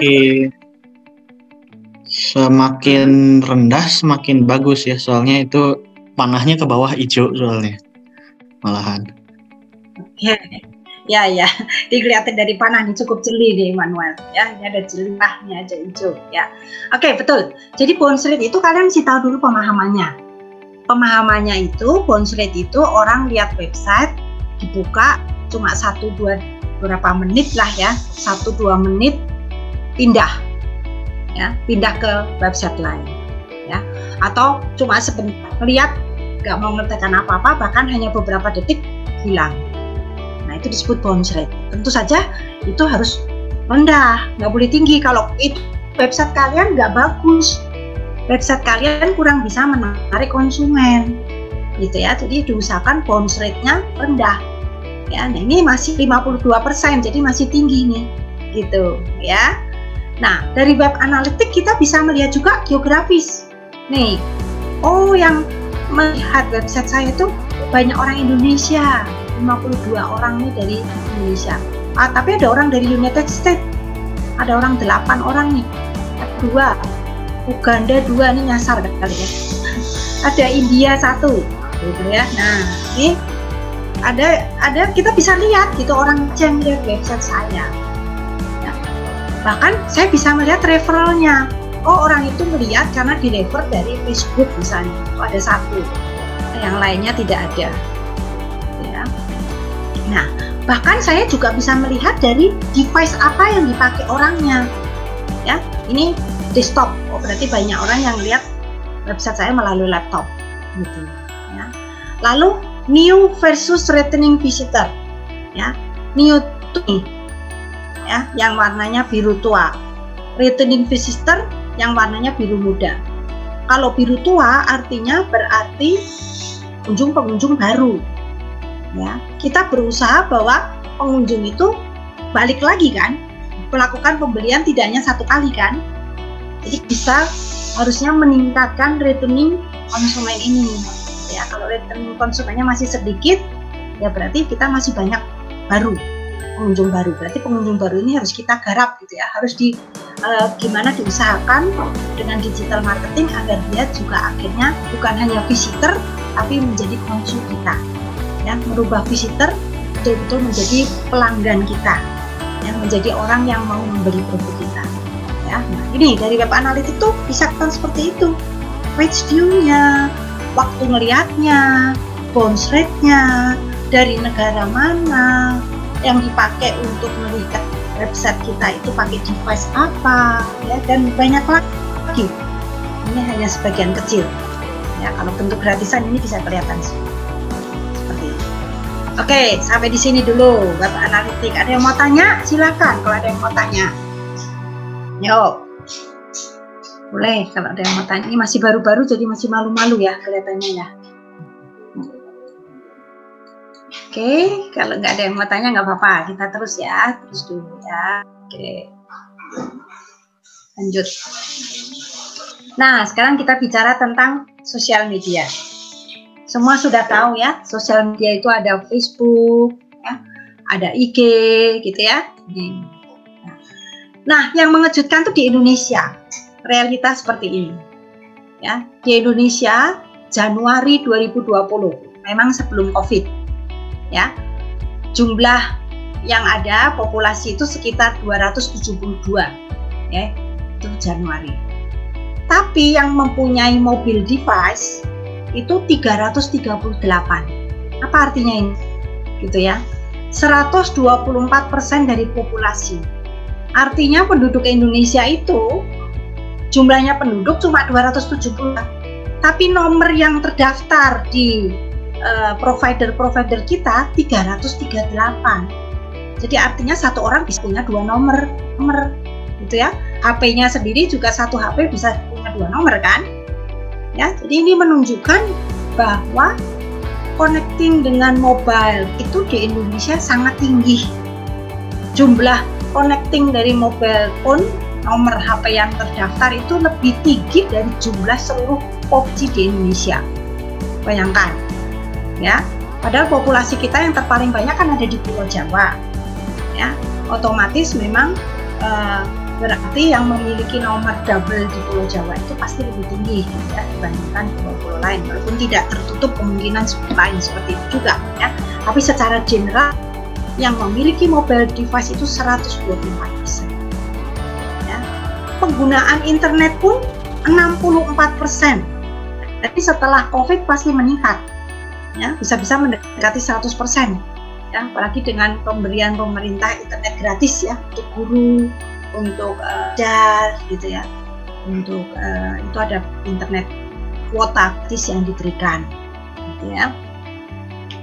semakin rendah semakin bagus ya, soalnya itu panahnya ke bawah hijau soalnya malahan. Ya, dilihatin dari panah nih cukup jeli nih Immanuel. Ya, ini ada jelihnya aja hijau. Ya, oke betul. Jadi bounce rate itu kalian sih tahu dulu pemahamannya. Pemahamannya itu bounce rate itu orang lihat website dibuka cuma 1-2 berapa menit lah ya, 1-2 menit pindah ke website lain ya, atau cuma sebentar lihat nggak mau ngerjakan apa-apa, bahkan hanya beberapa detik hilang. Nah, itu disebut bounce rate. Tentu saja itu harus rendah, nggak boleh tinggi. Kalau itu website kalian nggak bagus, website kalian kurang bisa menarik konsumen gitu ya. Jadi diusahakan bounce rate-nya rendah ya. Nah, ini masih 52%, jadi masih tinggi nih gitu ya. Nah, dari web analitik kita bisa melihat juga geografis nih. Oh, yang melihat website saya itu banyak orang Indonesia, 52 orang nih dari Indonesia. Tapi ada orang dari United States, ada orang 8 orang nih, 2, Uganda 2 nih nyasar kali ya. Ada India 1, gitu ya. Nah, ini ada kita bisa lihat gitu orang yang lihat website saya. Ya. Bahkan saya bisa melihat referralnya. Oh, orang itu melihat karena di-refer dari Facebook misalnya. Oh, ada 1. Yang lainnya tidak ada. Ya. Nah, bahkan saya juga bisa melihat dari device apa yang dipakai orangnya. Ya, ini desktop. Oh, berarti banyak orang yang lihat website saya melalui laptop gitu ya. Lalu new versus returning visitor. Ya. New itu ya, yang warnanya biru tua. Returning visitor yang warnanya biru muda. Kalau biru tua artinya berarti pengunjung baru. Ya, kita berusaha bahwa pengunjung itu balik lagi kan, melakukan pembelian tidak hanya 1 kali kan. Jadi bisa harusnya meningkatkan returning konsumen ini. Ya, kalau returning konsumennya masih sedikit, ya berarti kita masih banyak pengunjung baru. Berarti pengunjung baru ini harus kita garap gitu ya. Harus gimana diusahakan dengan digital marketing agar dia juga akhirnya bukan hanya visitor tapi menjadi konsumen kita. Ya, merubah visitor betul-betul menjadi pelanggan kita. Ya, menjadi orang yang mau membeli produk kita. Ya, nah ini dari web analitik tuh bisa kan seperti itu. Page view-nya, waktu ngelihatnya, bounce rate-nya, dari negara mana yang dipakai untuk melihat website kita itu pakai device apa, ya, dan banyak lagi. Ini hanya sebagian kecil. Ya, kalau bentuk gratisan ini bisa kelihatan seperti ini. Oke, sampai di sini dulu Bapak Analitik. Ada yang mau tanya? Silakan kalau ada yang mau tanya. Yo. Boleh kalau ada yang mau tanya. Ini masih baru-baru jadi masih malu-malu ya kelihatannya ya. Oke, kalau nggak ada yang mau tanya nggak apa-apa. Kita terus ya, terus dulu ya. Oke. Lanjut. Nah, sekarang kita bicara tentang sosial media. Semua sudah tahu ya, sosial media itu ada Facebook, ya, ada IG, gitu ya. Nah, yang mengejutkan tuh di Indonesia, realitas seperti ini. Ya, di Indonesia Januari 2020, memang sebelum COVID, ya, jumlah yang ada populasi itu sekitar 272, ya, itu Januari. Tapi yang mempunyai mobil device itu 338. Apa artinya ini? Gitu ya. 124% dari populasi. Artinya penduduk Indonesia itu jumlahnya penduduk cuma 270. Tapi nomor yang terdaftar di provider-provider kita 338. Jadi artinya satu orang bisa punya 2 nomor gitu ya. HP-nya sendiri juga satu HP bisa punya 2 nomor kan? Ya, jadi ini menunjukkan bahwa connecting dengan mobile itu di Indonesia sangat tinggi. Jumlah connecting dari mobile phone nomor HP yang terdaftar itu lebih tinggi dari jumlah seluruh POPJ di Indonesia. Bayangkan, ya. Padahal populasi kita yang terpaling banyak kan ada di Pulau Jawa, ya. Otomatis memang berarti yang memiliki nomor double di Pulau Jawa itu pasti lebih tinggi ya, dibandingkan pulau-pulau lain, walaupun tidak tertutup kemungkinan lain seperti itu juga ya. Tapi secara general yang memiliki mobile device itu 124%. Ya. Penggunaan internet pun 64%. Jadi setelah COVID pasti meningkat, ya, bisa-bisa mendekati 100%. Ya, apalagi dengan pemberian pemerintah internet gratis ya untuk guru, untuk gitu ya, untuk itu ada internet kuota gratis yang diberikan, gitu ya.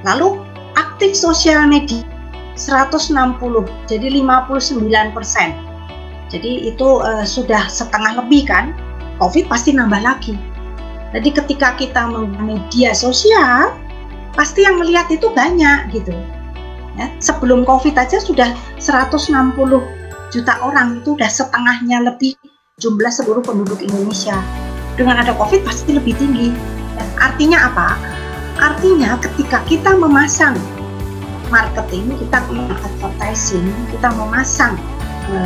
Lalu aktif sosial media 160, jadi 59%. Jadi itu sudah setengah lebih kan. COVID pasti nambah lagi. Jadi ketika kita menggunakan media sosial, pasti yang melihat itu banyak gitu. Ya, sebelum COVID aja sudah 160 juta orang, itu udah setengahnya lebih jumlah seluruh penduduk Indonesia. Dengan ada COVID pasti lebih tinggi. Artinya apa? Artinya ketika kita memasang marketing, kita advertising, kita memasang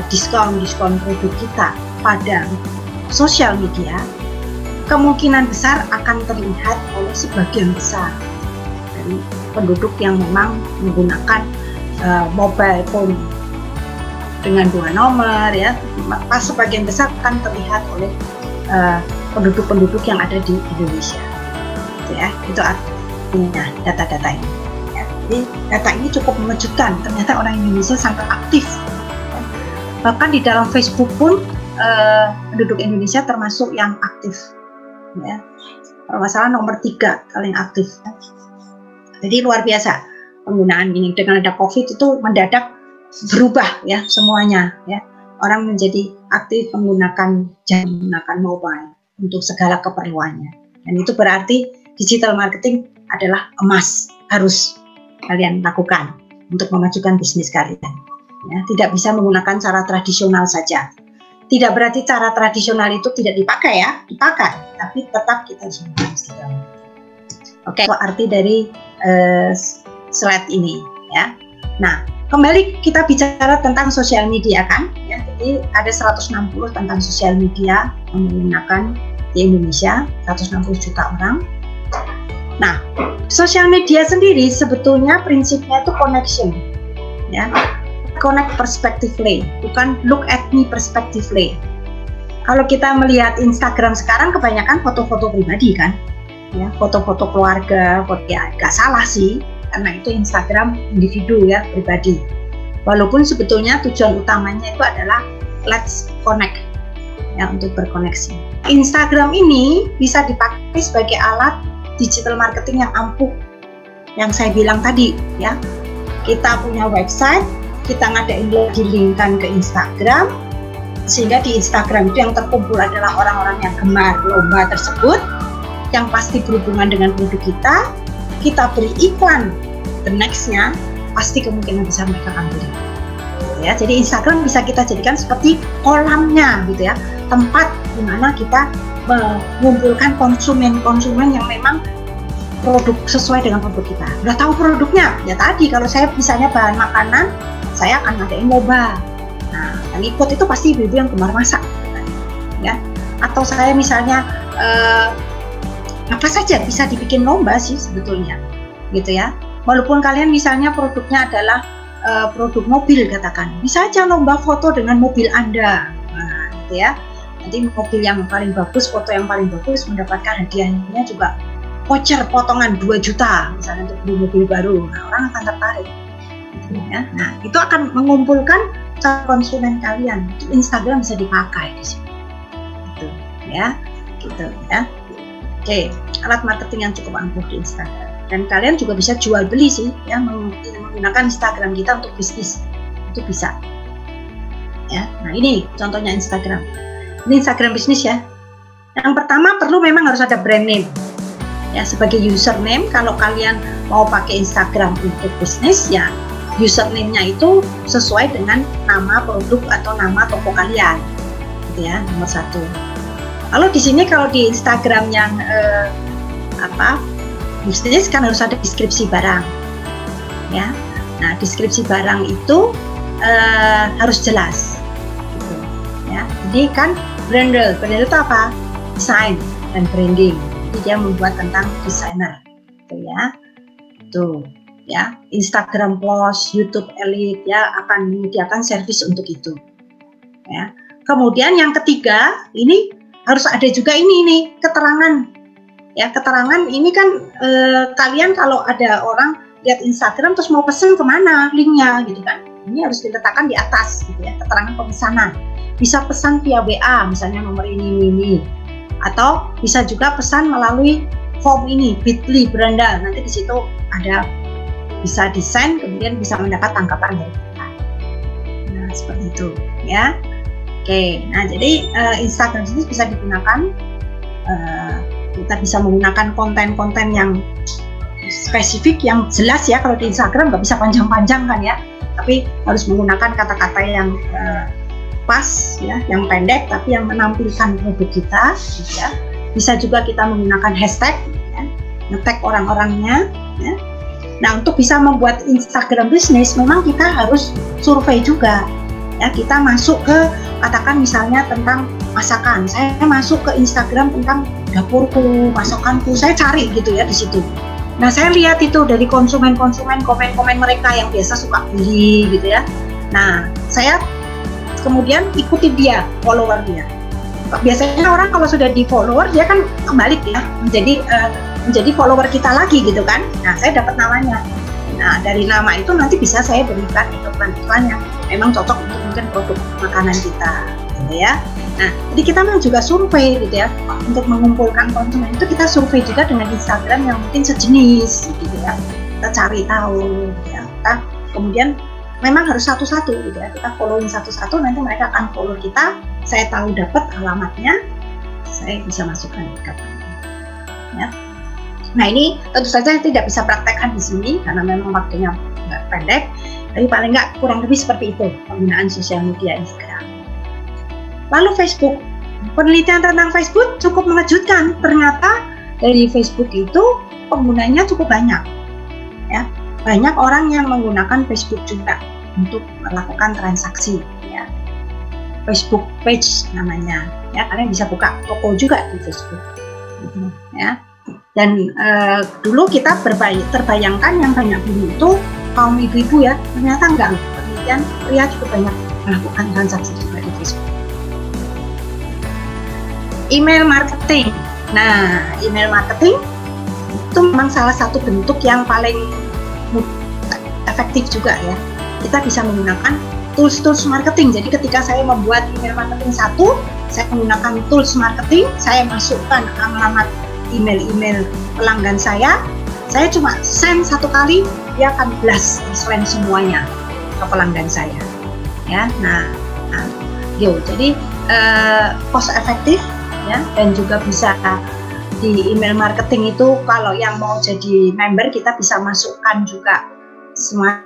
diskon produk kita pada sosial media, kemungkinan besar akan terlihat oleh sebagian besar dari penduduk yang memang menggunakan mobile phone dengan 2 nomor ya, pas sebagian besar akan terlihat oleh penduduk-penduduk yang ada di Indonesia. Gitu ya, itu artinya data-data ini. Ya. Jadi data ini cukup mengejutkan. Ternyata orang Indonesia sangat aktif. Ya. Bahkan di dalam Facebook pun penduduk Indonesia termasuk yang aktif. Ya. Kalau nggak salah nomor 3 paling aktif. Ya. Jadi luar biasa penggunaan ini. Dengan ada COVID itu mendadak berubah ya semuanya ya, orang menjadi aktif menggunakan mobile untuk segala keperluannya, dan itu berarti digital marketing adalah emas, harus kalian lakukan untuk memajukan bisnis kalian ya. Tidak bisa menggunakan cara tradisional saja. Tidak berarti cara tradisional itu tidak dipakai ya, dipakai, tapi tetap kita harus menggunakan digital marketing. Oke, itu arti dari slide ini ya. Nah, kembali kita bicara tentang sosial media kan, ya. Jadi ada 160 tentang sosial media yang menggunakan di Indonesia, 160 juta orang. Nah, sosial media sendiri sebetulnya prinsipnya itu connection, ya, connect perspectively, bukan look at me perspectively. Kalau kita melihat Instagram sekarang kebanyakan foto-foto pribadi kan, ya, foto-foto keluarga, ya nggak salah sih. Karena itu Instagram individu ya, pribadi. Walaupun sebetulnya tujuan utamanya itu adalah let's connect, ya, untuk berkoneksi. Instagram ini bisa dipakai sebagai alat digital marketing yang ampuh, yang saya bilang tadi, ya. Kita punya website, kita ngadain link-linkan ke Instagram, sehingga di Instagram itu yang terkumpul adalah orang-orang yang gemar lomba tersebut, yang pasti berhubungan dengan produk kita beri iklan, the next-nya pasti kemungkinan besar mereka akan beli. Ya, jadi Instagram bisa kita jadikan seperti kolamnya, gitu ya, tempat di mana kita mengumpulkan konsumen-konsumen yang memang produk sesuai dengan produk kita. Udah tahu produknya? Ya tadi, kalau saya misalnya bahan makanan, saya akan ngadain lomba. Nah, yang ikut itu pasti ibu-ibu yang gemar masak, ya. Atau saya misalnya apa saja bisa dibikin lomba sih sebetulnya, gitu ya. Walaupun kalian misalnya produknya adalah produk mobil, katakan, bisa aja lomba foto dengan mobil Anda, nah, gitu ya. Nanti mobil yang paling bagus, foto yang paling bagus mendapatkan hadiahnya juga voucher potongan 2 juta misalnya untuk beli mobil baru. Nah, orang akan tertarik, gitu ya. Nah, itu akan mengumpulkan konsumen kalian. Instagram bisa dipakai di sini, gitu ya, gitu ya. Oke, alat marketing yang cukup ampuh di Instagram. Dan kalian juga bisa jual beli sih, ya, menggunakan Instagram kita untuk bisnis, itu bisa. Ya, nah ini contohnya Instagram. Ini Instagram bisnis ya. Yang pertama perlu memang harus ada brand name. Ya, sebagai username, kalau kalian mau pakai Instagram untuk bisnis, ya username-nya itu sesuai dengan nama produk atau nama toko kalian, gitu ya, nomor 1. Lalu di sini kalau di Instagram yang bisnis kan harus ada deskripsi barang, ya. Nah, deskripsi barang itu harus jelas, gitu, ya. Ini kan branded itu apa? Desain dan branding. Jadi dia membuat tentang desainer, gitu ya. Tuh, ya. Instagram Plus, YouTube Elite, ya, akan menyediakan servis untuk itu, ya. Kemudian yang ketiga, ini harus ada juga ini nih, keterangan. Ya, keterangan ini kan kalian kalau ada orang lihat Instagram terus mau pesen kemana linknya, gitu kan, ini harus diletakkan di atas, gitu ya, keterangan pemesanan. Bisa pesan via WA misalnya nomor ini, atau bisa juga pesan melalui form ini, Bitly Beranda, nanti di situ ada bisa desain, kemudian bisa mendapat tanggapan dari kita. Nah, seperti itu, ya. Oke, nah jadi Instagram ini bisa digunakan. Kita bisa menggunakan konten-konten yang spesifik, yang jelas ya. Kalau di Instagram nggak bisa panjang-panjang kan ya, tapi harus menggunakan kata-kata yang pas ya, yang pendek tapi yang menampilkan produk kita, gitu ya. Bisa juga kita menggunakan hashtag, ya, nge-tag orang-orangnya, ya. Nah, untuk bisa membuat Instagram bisnis memang kita harus survei juga, ya. Kita masuk ke, katakan misalnya tentang masakan, saya masuk ke Instagram tentang dapurku, masakanku, saya cari gitu ya di situ. Nah, saya lihat itu dari konsumen-konsumen, komen-komen mereka yang biasa suka beli, gitu ya. Nah, saya kemudian ikuti dia, follower dia. Biasanya orang kalau sudah di follower, dia kan kembali ya menjadi follower kita lagi, gitu kan. Nah, saya dapat namanya. Nah, dari nama itu nanti bisa saya berikan iklan-iklan yang memang cocok untuk mungkin produk makanan kita, gitu ya. Nah, jadi kita memang juga survei, gitu ya, untuk mengumpulkan konsumen itu kita survei juga dengan Instagram yang mungkin sejenis, gitu ya. Kita cari tahu, gitu ya. Kita kemudian memang harus satu-satu, gitu ya. Kita following satu-satu, nanti mereka akan follow kita. Saya tahu dapat alamatnya, saya bisa masukkan ke kapannya, ya. Nah, ini tentu saja tidak bisa praktekkan di sini karena memang waktunya nggak pendek, tapi paling nggak kurang lebih seperti itu penggunaan sosial media Instagram. Lalu Facebook, penelitian tentang Facebook cukup mengejutkan. Ternyata dari Facebook itu penggunanya cukup banyak, ya. Banyak orang yang menggunakan Facebook juga untuk melakukan transaksi, ya. Facebook page namanya, ya. Kalian bisa buka toko juga di Facebook, gitu, ya. Dan dulu kita terbayangkan yang banyak beli itu kaum ibu-ibu ya, ternyata enggak. Penelitian pria cukup banyak melakukan transaksi juga di Facebook. Email marketing. Nah, email marketing itu memang salah satu bentuk yang paling efektif juga ya. kita bisa menggunakan tools marketing. Jadi ketika saya membuat email marketing satu, saya menggunakan tools marketing, saya masukkan alamat email pelanggan saya cuma send satu kali, dia akan blast send semuanya ke pelanggan saya. Ya, jadi cost efektif ya, dan juga bisa di email marketing itu kalau yang mau jadi member kita bisa masukkan juga semua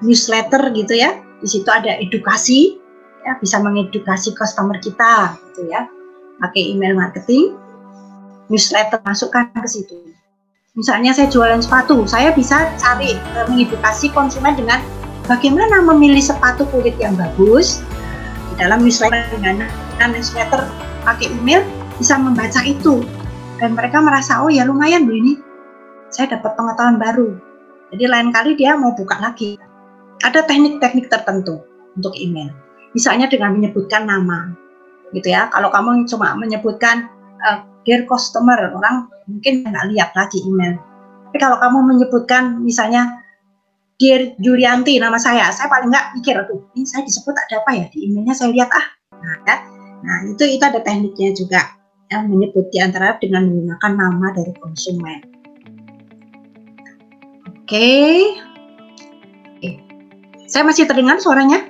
newsletter gitu ya. Di situ ada edukasi ya, bisa mengedukasi customer kita gitu ya. Pakai email marketing, newsletter masukkan ke situ. Misalnya saya jualan sepatu, saya bisa cari mengedukasi konsumen dengan bagaimana memilih sepatu kulit yang bagus. Di dalam newsletter, dengan newsletter pakai email bisa membaca itu, dan mereka merasa, oh ya lumayan loh ini, saya dapat pengetahuan baru. Jadi lain kali dia mau buka lagi. Ada teknik-teknik tertentu untuk email, misalnya dengan menyebutkan nama, gitu ya. Kalau kamu cuma menyebutkan dear customer, orang mungkin nggak lihat lagi email. Tapi kalau kamu menyebutkan misalnya dear Julianti, nama saya paling nggak mikir, aduh ini saya disebut ada apa ya di emailnya, saya lihat nah itu ada tekniknya juga yang menyebut di antara dengan menggunakan nama dari konsumen. Oke. Saya masih terdengar suaranya?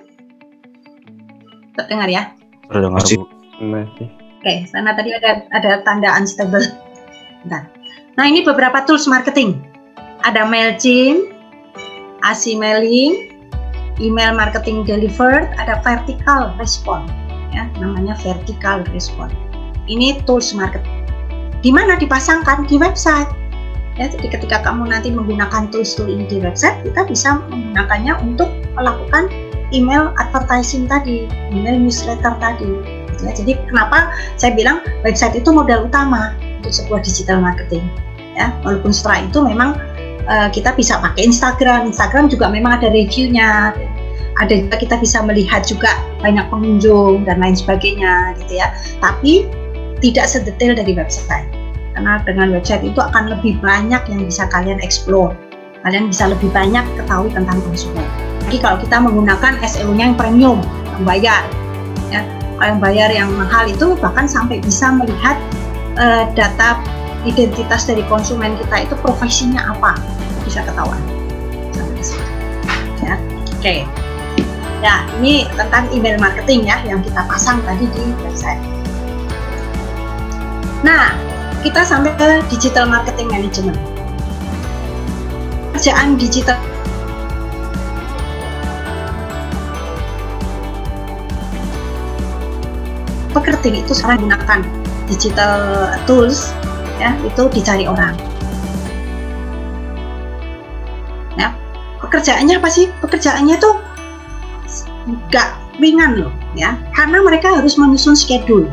Terdengar ya? Terdengar, Bu. Oke, sana tadi ada tanda unstable. Bentar. Nah, ini beberapa tools marketing. Ada MailChimp, AC Mailing, email marketing delivered, ada vertical response. Ya, namanya vertical response. Ini tools marketing. Di mana dipasangkan? Di website. Ya, jadi ketika kamu nanti menggunakan tools ini di website, kita bisa menggunakannya untuk melakukan email advertising tadi, email newsletter tadi. Ya, jadi kenapa saya bilang website itu modal utama untuk sebuah digital marketing. Ya, walaupun setelah itu memang kita bisa pakai Instagram juga memang ada reviewnya, ada juga kita bisa melihat juga banyak pengunjung dan lain sebagainya gitu ya. Tapi tidak sedetail dari website, karena dengan website itu akan lebih banyak yang bisa kalian explore, kalian bisa lebih banyak ketahui tentang konsumen. Jadi kalau kita menggunakan SEO-nya yang premium, yang bayar, ya. Kalau yang bayar yang mahal itu bahkan sampai bisa melihat data identitas dari konsumen kita itu profesinya apa, bisa ketahuan. Ya, oke. Ya, ini tentang email marketing ya yang kita pasang tadi di website. Nah, kita sampai ke digital marketing management. Kerjaan digital marketing itu sekarang gunakan digital tools ya, itu dicari orang. Ya, pekerjaannya apa sih? Pekerjaannya tuh nggak ringan loh ya, karena mereka harus menyusun schedule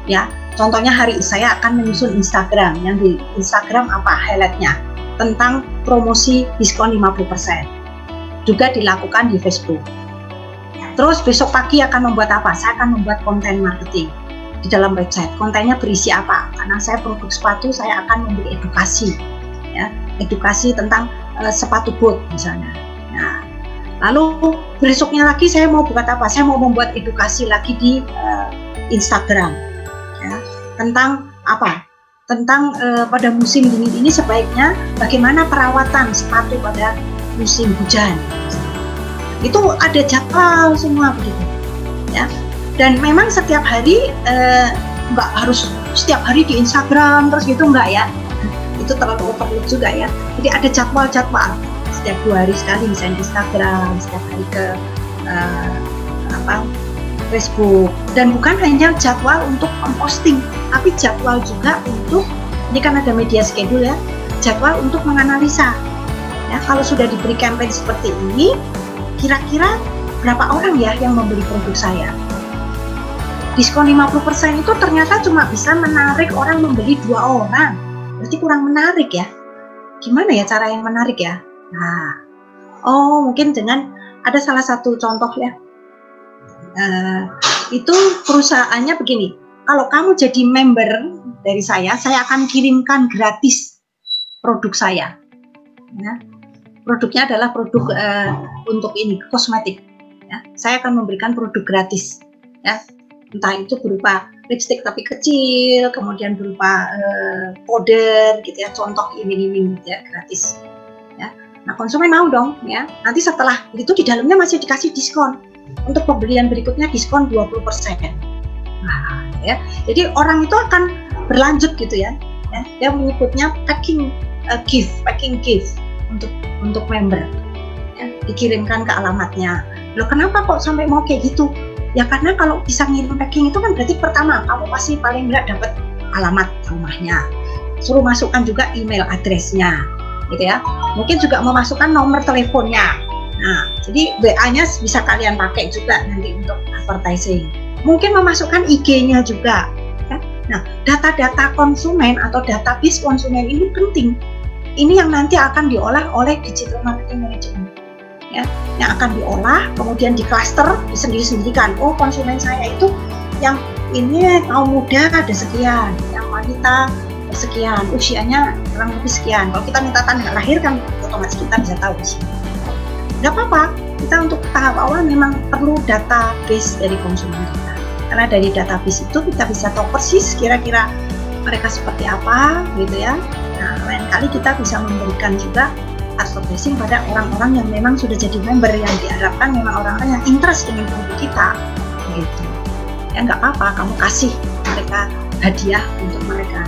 ya. Contohnya hari saya akan menyusun Instagram, yang di Instagram apa highlightnya tentang promosi diskon 50%, juga dilakukan di Facebook. Terus besok pagi akan membuat apa? Saya akan membuat konten marketing di dalam website. Kontennya berisi apa? Karena saya produk sepatu, saya akan memberi edukasi, ya, edukasi tentang sepatu boot misalnya. Nah, lalu besoknya lagi saya mau buat apa? Saya mau membuat edukasi lagi di Instagram, ya, tentang apa? Tentang pada musim dingin ini sebaiknya bagaimana perawatan sepatu pada musim hujan. Itu ada jadwal semua begitu ya, dan memang setiap hari nggak harus setiap hari di Instagram terus gitu, enggak ya, itu terlalu overload juga ya. Jadi ada jadwal setiap 2 hari sekali misalnya Instagram, setiap hari ke Facebook, dan bukan hanya jadwal untuk memposting, tapi jadwal juga untuk, ini kan ada media schedule ya, jadwal untuk menganalisa ya, kalau sudah diberi campaign seperti ini, kira-kira berapa orang ya yang membeli produk saya. Diskon 50% itu ternyata cuma bisa menarik orang membeli 2 orang, berarti kurang menarik ya. Gimana ya cara yang menarik ya? Nah, mungkin dengan ada salah satu contoh ya, itu perusahaannya begini, kalau kamu jadi member dari saya akan kirimkan gratis produk saya ya. produknya adalah produk untuk ini kosmetik. Ya. Saya akan memberikan produk gratis, ya, entah itu berupa lipstick tapi kecil, kemudian berupa powder, gitu ya, contoh iming-iming, ya, gratis. Ya. Nah, konsumen mau dong, ya. Nanti setelah itu di dalamnya masih dikasih diskon. Untuk pembelian berikutnya diskon 20%. Nah, ya. Jadi orang itu akan berlanjut gitu ya. Ya. Dia menyebutnya packing gift untuk member. Ya. Dikirimkan ke alamatnya. Loh, kenapa kok sampai mau kayak gitu? Ya karena kalau bisa ngirim packing itu kan berarti pertama kamu pasti paling nggak dapat alamat rumahnya. Suruh masukkan juga email address-nya, gitu ya. Mungkin juga memasukkan nomor teleponnya. Nah, jadi WA-nya bisa kalian pakai juga nanti untuk advertising. Mungkin memasukkan IG-nya juga. Ya. Nah, data-data konsumen atau database konsumen ini penting. Ini yang nanti akan diolah oleh digital marketing management. Ya, yang akan diolah, kemudian di cluster, disendiri-sendirikan. Oh, konsumen saya itu yang ini kaum muda ada sekian, yang wanita sekian, usianya kurang lebih sekian. Kalau kita minta tanggal lahir kan otomatis kita bisa tahu sih. Nggak apa-apa, kita untuk tahap awal memang perlu database dari konsumen kita. Karena dari database itu kita bisa tahu persis kira-kira mereka seperti apa, gitu ya. Nah, lain kali kita bisa memberikan juga advertising pada orang-orang yang memang sudah jadi member, yang diharapkan memang orang-orang yang interest dengan produk kita, gitu. Ya nggak apa-apa, kamu kasih mereka hadiah untuk mereka.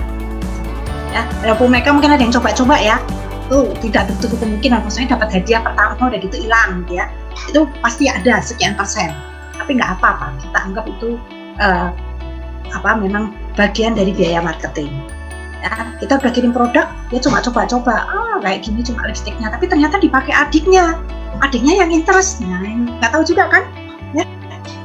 Ya, walaupun mereka mungkin ada yang coba-coba ya. Itu tidak tertutup kemungkinan, maksudnya dapat hadiah pertama udah gitu hilang, gitu ya. Itu pasti ada sekian persen, tapi nggak apa-apa, kita anggap itu memang bagian dari biaya marketing. Ya, kita udah kirim produk, dia cuma coba-coba, kayak gini cuma lipstiknya, tapi ternyata dipakai adiknya yang interest, nah nggak tahu juga kan, ya.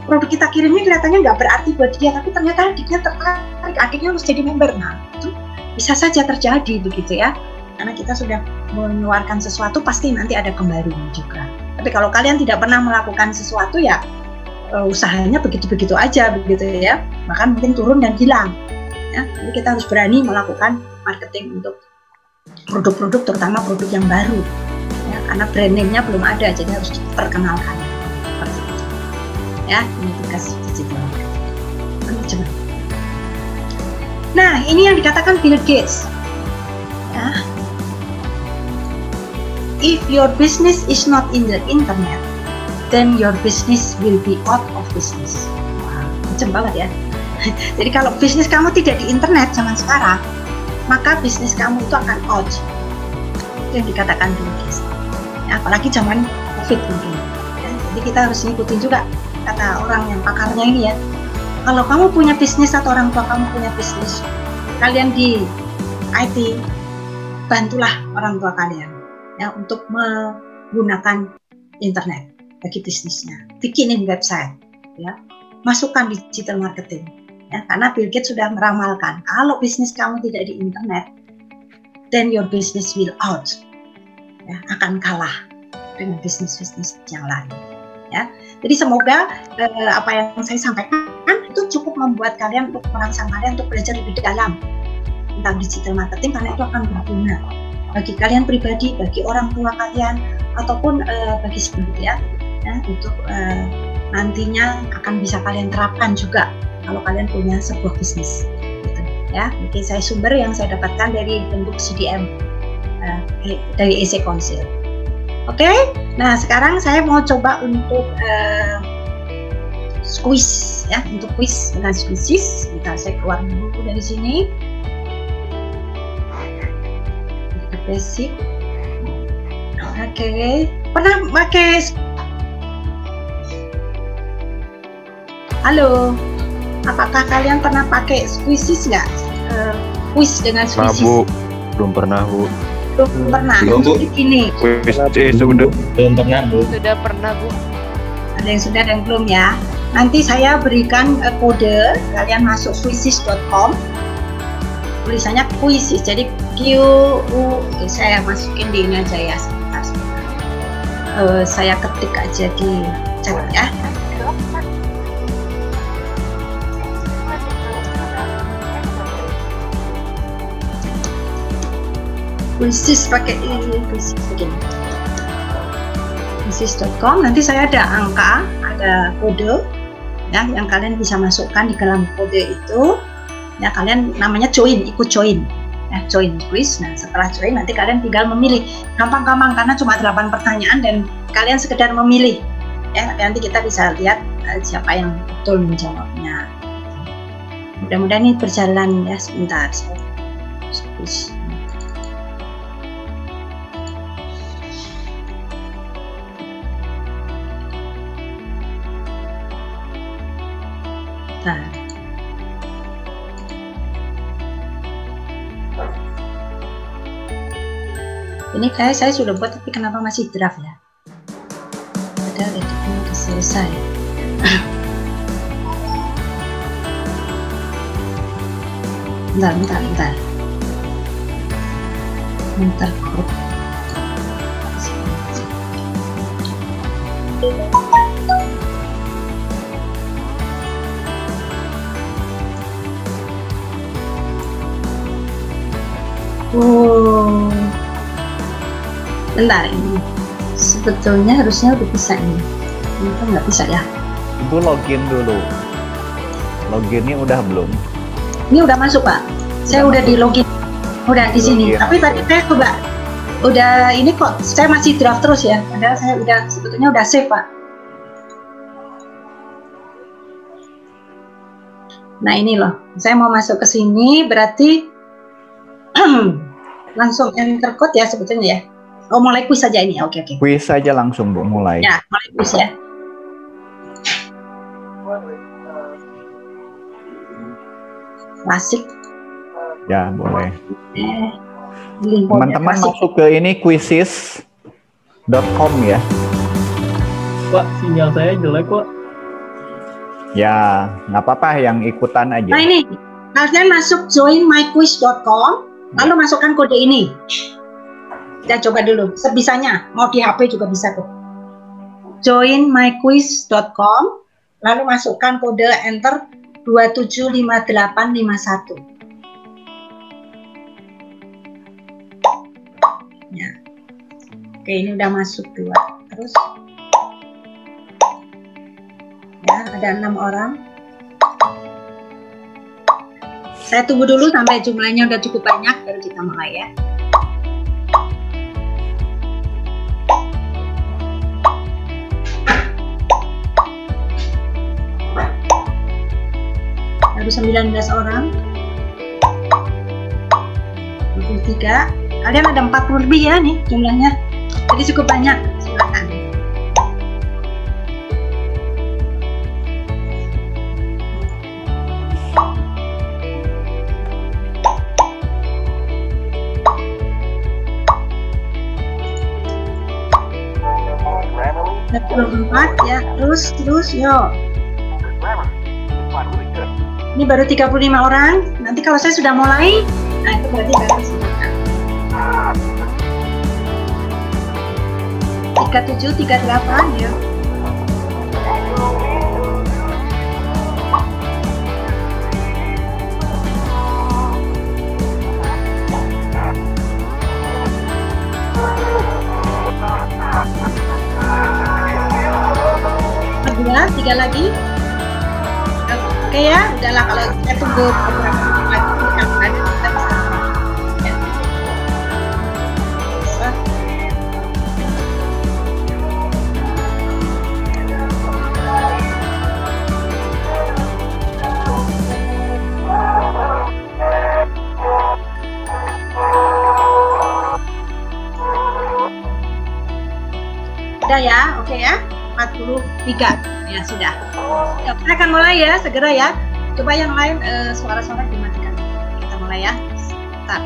Produk kita kirimnya kelihatannya nggak berarti buat dia, tapi ternyata adiknya tertarik, adiknya harus jadi member. Nah, itu bisa saja terjadi begitu ya. Karena kita sudah mengeluarkan sesuatu, pasti nanti ada kembalinya juga. Tapi kalau kalian tidak pernah melakukan sesuatu ya usahanya begitu-begitu aja begitu ya, bahkan mungkin turun dan hilang. Ya, jadi kita harus berani melakukan marketing untuk produk-produk, terutama produk yang baru. Ya, karena brand name-nya belum ada, jadi harus diperkenalkan. Ya, ini tugas digital marketing. Nah, ini yang dikatakan Bill Gates. Ya. If your business is not in the internet, then your business will be out of business. Wah, macam banget ya. Jadi kalau bisnis kamu tidak di internet zaman sekarang, maka bisnis kamu itu akan out. Itu yang dikatakan Bill Gates. Ya, apalagi zaman COVID mungkin. Ya, jadi kita harus ngikutin juga kata orang yang pakarnya ini ya. Kalau kamu punya bisnis atau orang tua kamu punya bisnis, kalian di IT, bantulah orang tua kalian ya untuk menggunakan internet bagi bisnisnya. Bikinin website, ya, masukkan digital marketing. Ya, karena Bill Gates sudah meramalkan kalau bisnis kamu tidak di internet, then your business will out. Ya, akan kalah dengan bisnis-bisnis yang lain. Ya, jadi semoga apa yang saya sampaikan itu cukup membuat kalian, untuk merangsang kalian untuk belajar lebih dalam tentang digital marketing, karena itu akan berguna bagi kalian pribadi, bagi orang tua kalian, ataupun bagi sebelumnya ya, untuk nantinya akan bisa kalian terapkan juga kalau kalian punya sebuah bisnis gitu, ya. Mungkin saya sumber yang saya dapatkan dari bentuk CDM dari EC Council. Oke, nah sekarang saya mau coba untuk quiz ya, untuk quiz dengan quizzes. Bentar, saya keluar dulu dari sini. Basic. Oke. Pernah pakai? Halo. Apakah kalian pernah pakai quizzes nggak? Quiz dengan quizzes? Bu, belum pernah Bu. Belum pernah. Jadi gini. Quiz sudah. Belum pernah, Bu. Sudah pernah, Bu. Ada yang sudah, ada yang belum ya. Nanti saya berikan kode, kalian masuk quizzes.com. Tulisannya quizzes, jadi QU. Saya masukin di ini aja ya, sebentar. Saya ketik aja di chat ya. Quizzes pakai ini, quizzes begini. francis.com. Nanti saya ada angka, ada kode ya yang kalian bisa masukkan di dalam kode itu. Ya, kalian namanya join, ikut join. Ya, join quiz. Nah, setelah join nanti kalian tinggal memilih. Gampang-gampang karena cuma 8 pertanyaan dan kalian sekedar memilih. Ya, nanti kita bisa lihat siapa yang betul menjawabnya. Mudah-mudahan ini berjalan ya, sebentar. Nah. Ini kayak saya sudah buat tapi kenapa masih draft ya? Padahal editnya udah selesai. Bentar. Grup. Oh, bentar ini. Sebetulnya harusnya udah bisa ini. Ini kan nggak bisa ya? Ibu login dulu. Loginnya udah belum? Ini udah masuk Pak. Saya udah di login. Udah di sini. Tapi tadi saya coba. Udah ini kok. Saya masih draft terus ya. Padahal saya udah sebetulnya udah save Pak. Nah ini loh. Saya mau masuk ke sini. Berarti langsung enter code ya sebetulnya ya. Oh mulai quiz saja ini. Oke. Quiz saja langsung Bu mulai. Ya mulai quiz ya. Klasik. Ya boleh. Teman-teman masuk ke ini quizzes.com ya. Pak sinyal saya jelek kok. Ya nggak apa-apa yang ikutan aja. Nah ini kalian masuk joinmyquiz.com. Lalu masukkan kode ini. Kita coba dulu, sebisanya. Mau di HP juga bisa tuh. Joinmyquiz.com. Lalu masukkan kode enter 275851. Ya. Oke, ini udah masuk 2. Terus ya, ada 6 orang. Saya tunggu dulu sampai jumlahnya udah cukup banyak baru kita mulai ya. Baru 19 orang. 23. Kalian ada 40 lebih ya nih jumlahnya. Jadi cukup banyak. Silakan. Ya, terus yo. Ini baru 35 orang. Nanti kalau saya sudah mulai, nah itu berarti baru silakan. 37, 38 ya. Kedua, 3 lagi. Oke ya, udahlah kalau saya tunggu beberapa menit lagi yang ada kita bisa. Ya. Bisa. Udah ya, oke ya. 43 ya sudah. Kita akan mulai ya segera ya. Coba yang lain suara-suara dimatikan. Kita mulai ya. Start.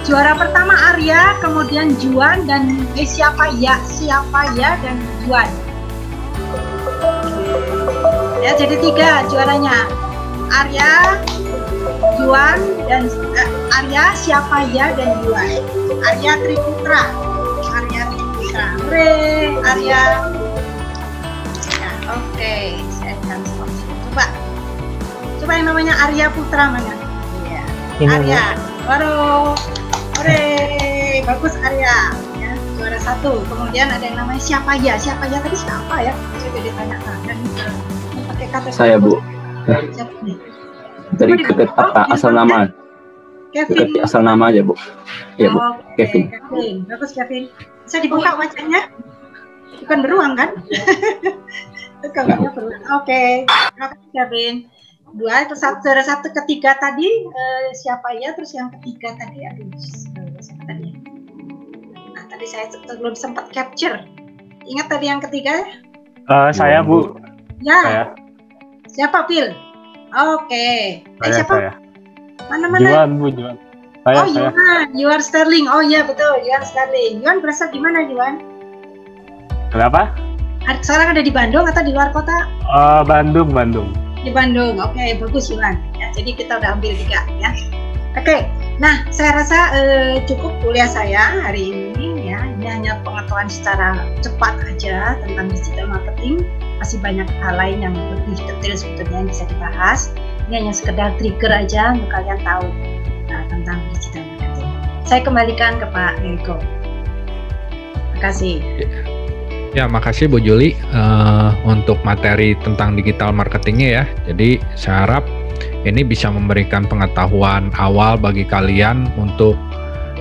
Juara pertama Arya, kemudian Juan dan siapa ya dan Juan. Ya, jadi 3 juaranya. Arya, Juan dan Arya, siapa ya dan Juan. Arya Triputra. Hore, Arya. Ya, oke, saya akan stop. Coba yang namanya Arya Putra mana? Iya. Arya. Baru. Hore, bagus Arya. Ya, juara 1. Kemudian ada yang namanya siapa ya tadi siapa ya? Saya jadi tanya dan pakai kata saya Bu. Siapa nih? Dari dekat asal nama. Kevin. Dekat asal nama aja Bu. Iya Bu. Kevin. Bagus Kevin. Bisa dibuka wajahnya? Bukan beruang kan? Itu gambarnya beruang. Oke. Terima kasih Kevin. 2 itu juara 1 ketiga tadi siapa ya, terus yang ketiga tadi siapa tadi? Nah, tadi saya belum sempat capture. Ingat tadi yang ketiga? Saya Bu. Ya. Saya. Siapa Phil? Oke. Siapa? Saya. Mana? Juan Bu, Juan. Saya. Yuan Sterling. Oh iya betul, Yuan Sterling. Yuan berasal di mana Yuan? Kenapa? Sekarang ada di Bandung atau di luar kota? Bandung. Di Bandung. Oke, bagus Yuan. Ya, jadi kita udah ambil 3 ya. Oke. Nah, saya rasa cukup kuliah saya hari ini ya. Ini hanya pengetahuan secara cepat aja tentang digital marketing. Masih banyak hal lain yang lebih detail sebetulnya yang bisa dibahas. Ini hanya sekedar trigger aja untuk kalian tahu tentang digital marketing. Saya kembalikan ke Pak Eriko. Terima kasih. Ya, makasih Bu Juli untuk materi tentang digital marketingnya ya. Jadi saya harap ini bisa memberikan pengetahuan awal bagi kalian untuk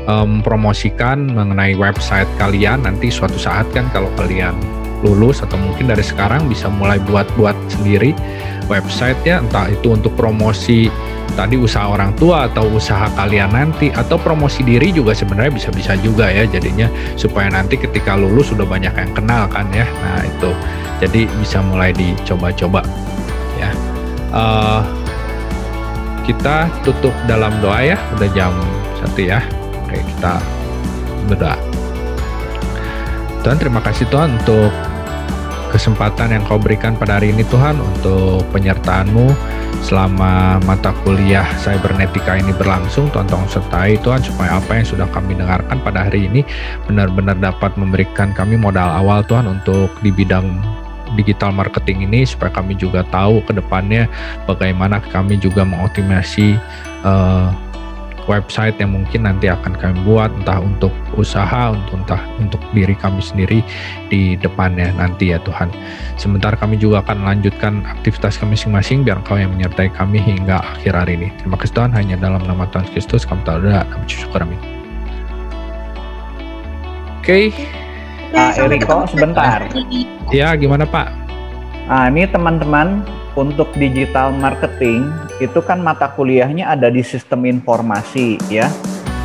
mempromosikan mengenai website kalian. Nanti suatu saat kan kalau kalian lulus atau mungkin dari sekarang bisa mulai buat sendiri website ya, entah itu untuk promosi tadi usaha orang tua atau usaha kalian nanti, atau promosi diri juga sebenarnya bisa juga ya, jadinya supaya nanti ketika lulus sudah banyak yang kenal kan ya. Nah itu jadi bisa mulai dicoba-coba ya. Kita tutup dalam doa ya, udah jam 1 ya. Oke, kita berdoa. Tuhan, terima kasih Tuhan untuk kesempatan yang Kau berikan pada hari ini Tuhan, untuk penyertaan-Mu selama mata kuliah Cybernetika ini berlangsung. Tuhan tolong sertai Tuhan, supaya apa yang sudah kami dengarkan pada hari ini benar-benar dapat memberikan kami modal awal Tuhan untuk di bidang digital marketing ini, supaya kami juga tahu ke depannya bagaimana kami juga mengoptimasi website yang mungkin nanti akan kami buat, entah untuk usaha, entah untuk diri kami sendiri di depannya nanti ya Tuhan. Sebentar kami juga akan melanjutkan aktivitas kami masing-masing, biar Engkau yang menyertai kami hingga akhir hari ini. Terima kasih Tuhan, hanya dalam nama Tuhan Kristus kami berdoa, kami syukur, amin. Oke. Pak Eriko, sebentar. Ya, gimana Pak? Nah, ini teman-teman, untuk digital marketing itu kan mata kuliahnya ada di sistem informasi ya.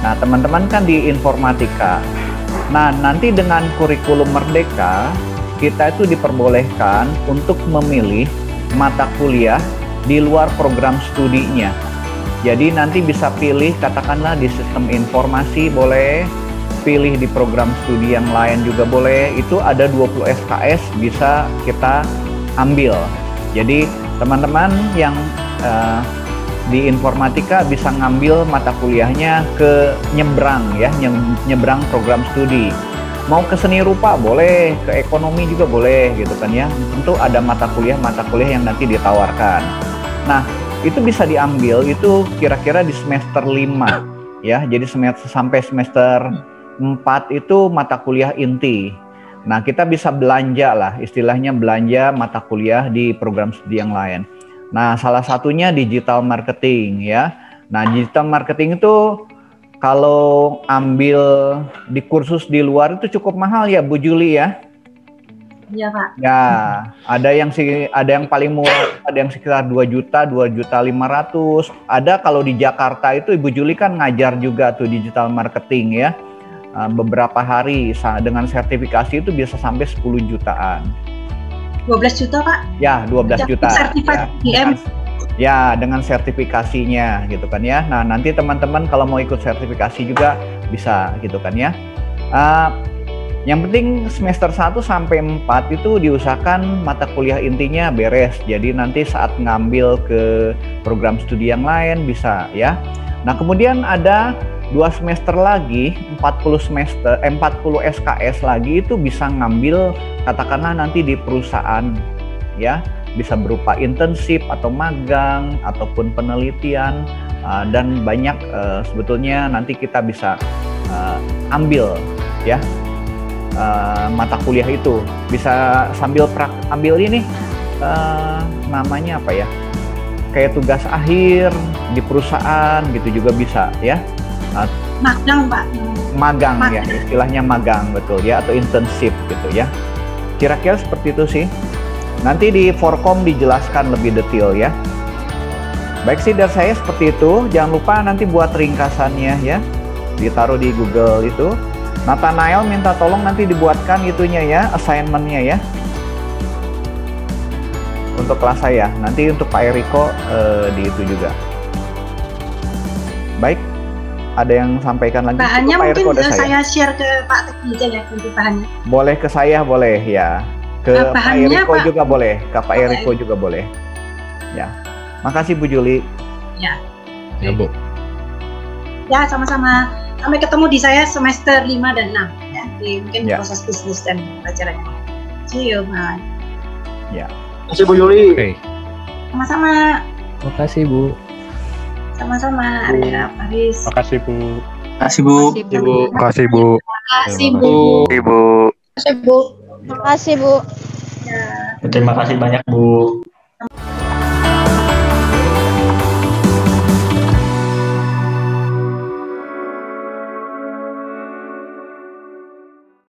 Nah, teman-teman kan di informatika. Nah, nanti dengan kurikulum Merdeka kita itu diperbolehkan untuk memilih mata kuliah di luar program studinya. Jadi nanti bisa pilih katakanlah di sistem informasi boleh, pilih di program studi yang lain juga boleh. Itu ada 20 SKS bisa kita ambil. Jadi teman-teman yang di informatika bisa ngambil mata kuliahnya ke nyebrang ya, nyebrang program studi. Mau ke seni rupa boleh, ke ekonomi juga boleh gitu kan ya. Tentu ada mata kuliah yang nanti ditawarkan. Nah, itu bisa diambil itu kira-kira di semester 5 ya. Jadi sampai semester 4 itu mata kuliah inti. Nah, kita bisa belanja lah, istilahnya belanja mata kuliah di program studi yang lain. Nah, salah satunya digital marketing ya. Nah, digital marketing itu kalau ambil di kursus di luar itu cukup mahal ya, Bu Juli ya? Iya, Pak. Ya, ada yang paling murah, ada yang sekitar 2 juta, 2.500.000. Ada kalau di Jakarta itu Ibu Juli kan ngajar juga tuh digital marketing ya. Beberapa hari dengan sertifikasi itu bisa sampai 10 jutaan. 12 juta Pak? Ya, 12 juta. Sertifikat IM. Ya, dengan sertifikasinya gitu kan ya. Nah, nanti teman-teman kalau mau ikut sertifikasi juga bisa gitu kan ya. Yang penting semester 1 sampai 4 itu diusahakan mata kuliah intinya beres. Jadi nanti saat ngambil ke program studi yang lain bisa ya. Nah, kemudian ada 2 semester lagi, 40 SKS lagi itu bisa ngambil katakanlah nanti di perusahaan ya. Bisa berupa internship atau magang ataupun penelitian dan banyak sebetulnya nanti kita bisa ambil ya. Mata kuliah itu bisa sambil ambil ini namanya apa ya, kayak tugas akhir di perusahaan gitu juga bisa ya. Magang Pak. Magang ya, istilahnya magang betul ya, atau internship gitu ya. Kira-kira seperti itu sih. Nanti di Forkom dijelaskan lebih detail ya. Baik sih dari saya seperti itu. Jangan lupa nanti buat ringkasannya ya, ditaruh di Google itu. Nathanael minta tolong nanti dibuatkan itunya ya, assignment-nya ya. Untuk kelas saya, nanti untuk Pak Eriko di itu juga. Baik, ada yang sampaikan lagi? Bahannya Pak Eriko, mungkin saya share ke Pak Teguh aja ya, untuk bahannya. Boleh ke saya, boleh ya. Ke Pak Eriko juga boleh, ke Pak Eriko juga boleh. Ya, makasih Bu Juli. Ya. Ya Bu. Ya, sama-sama. Sampai ketemu di saya semester 5 dan 6 ya, di mungkin proses bisnis dan pelajarannya. See you, bye. Ya. Terima kasih Bu Juli. Sama-sama. Makasih Bu. Sama-sama. Ada Paris. Makasih Bu. Makasih Bu. Makasih Bu. Makasih Bu. Ibu. Makasih Bu. Makasih Bu. Ya. Terima kasih banyak Bu.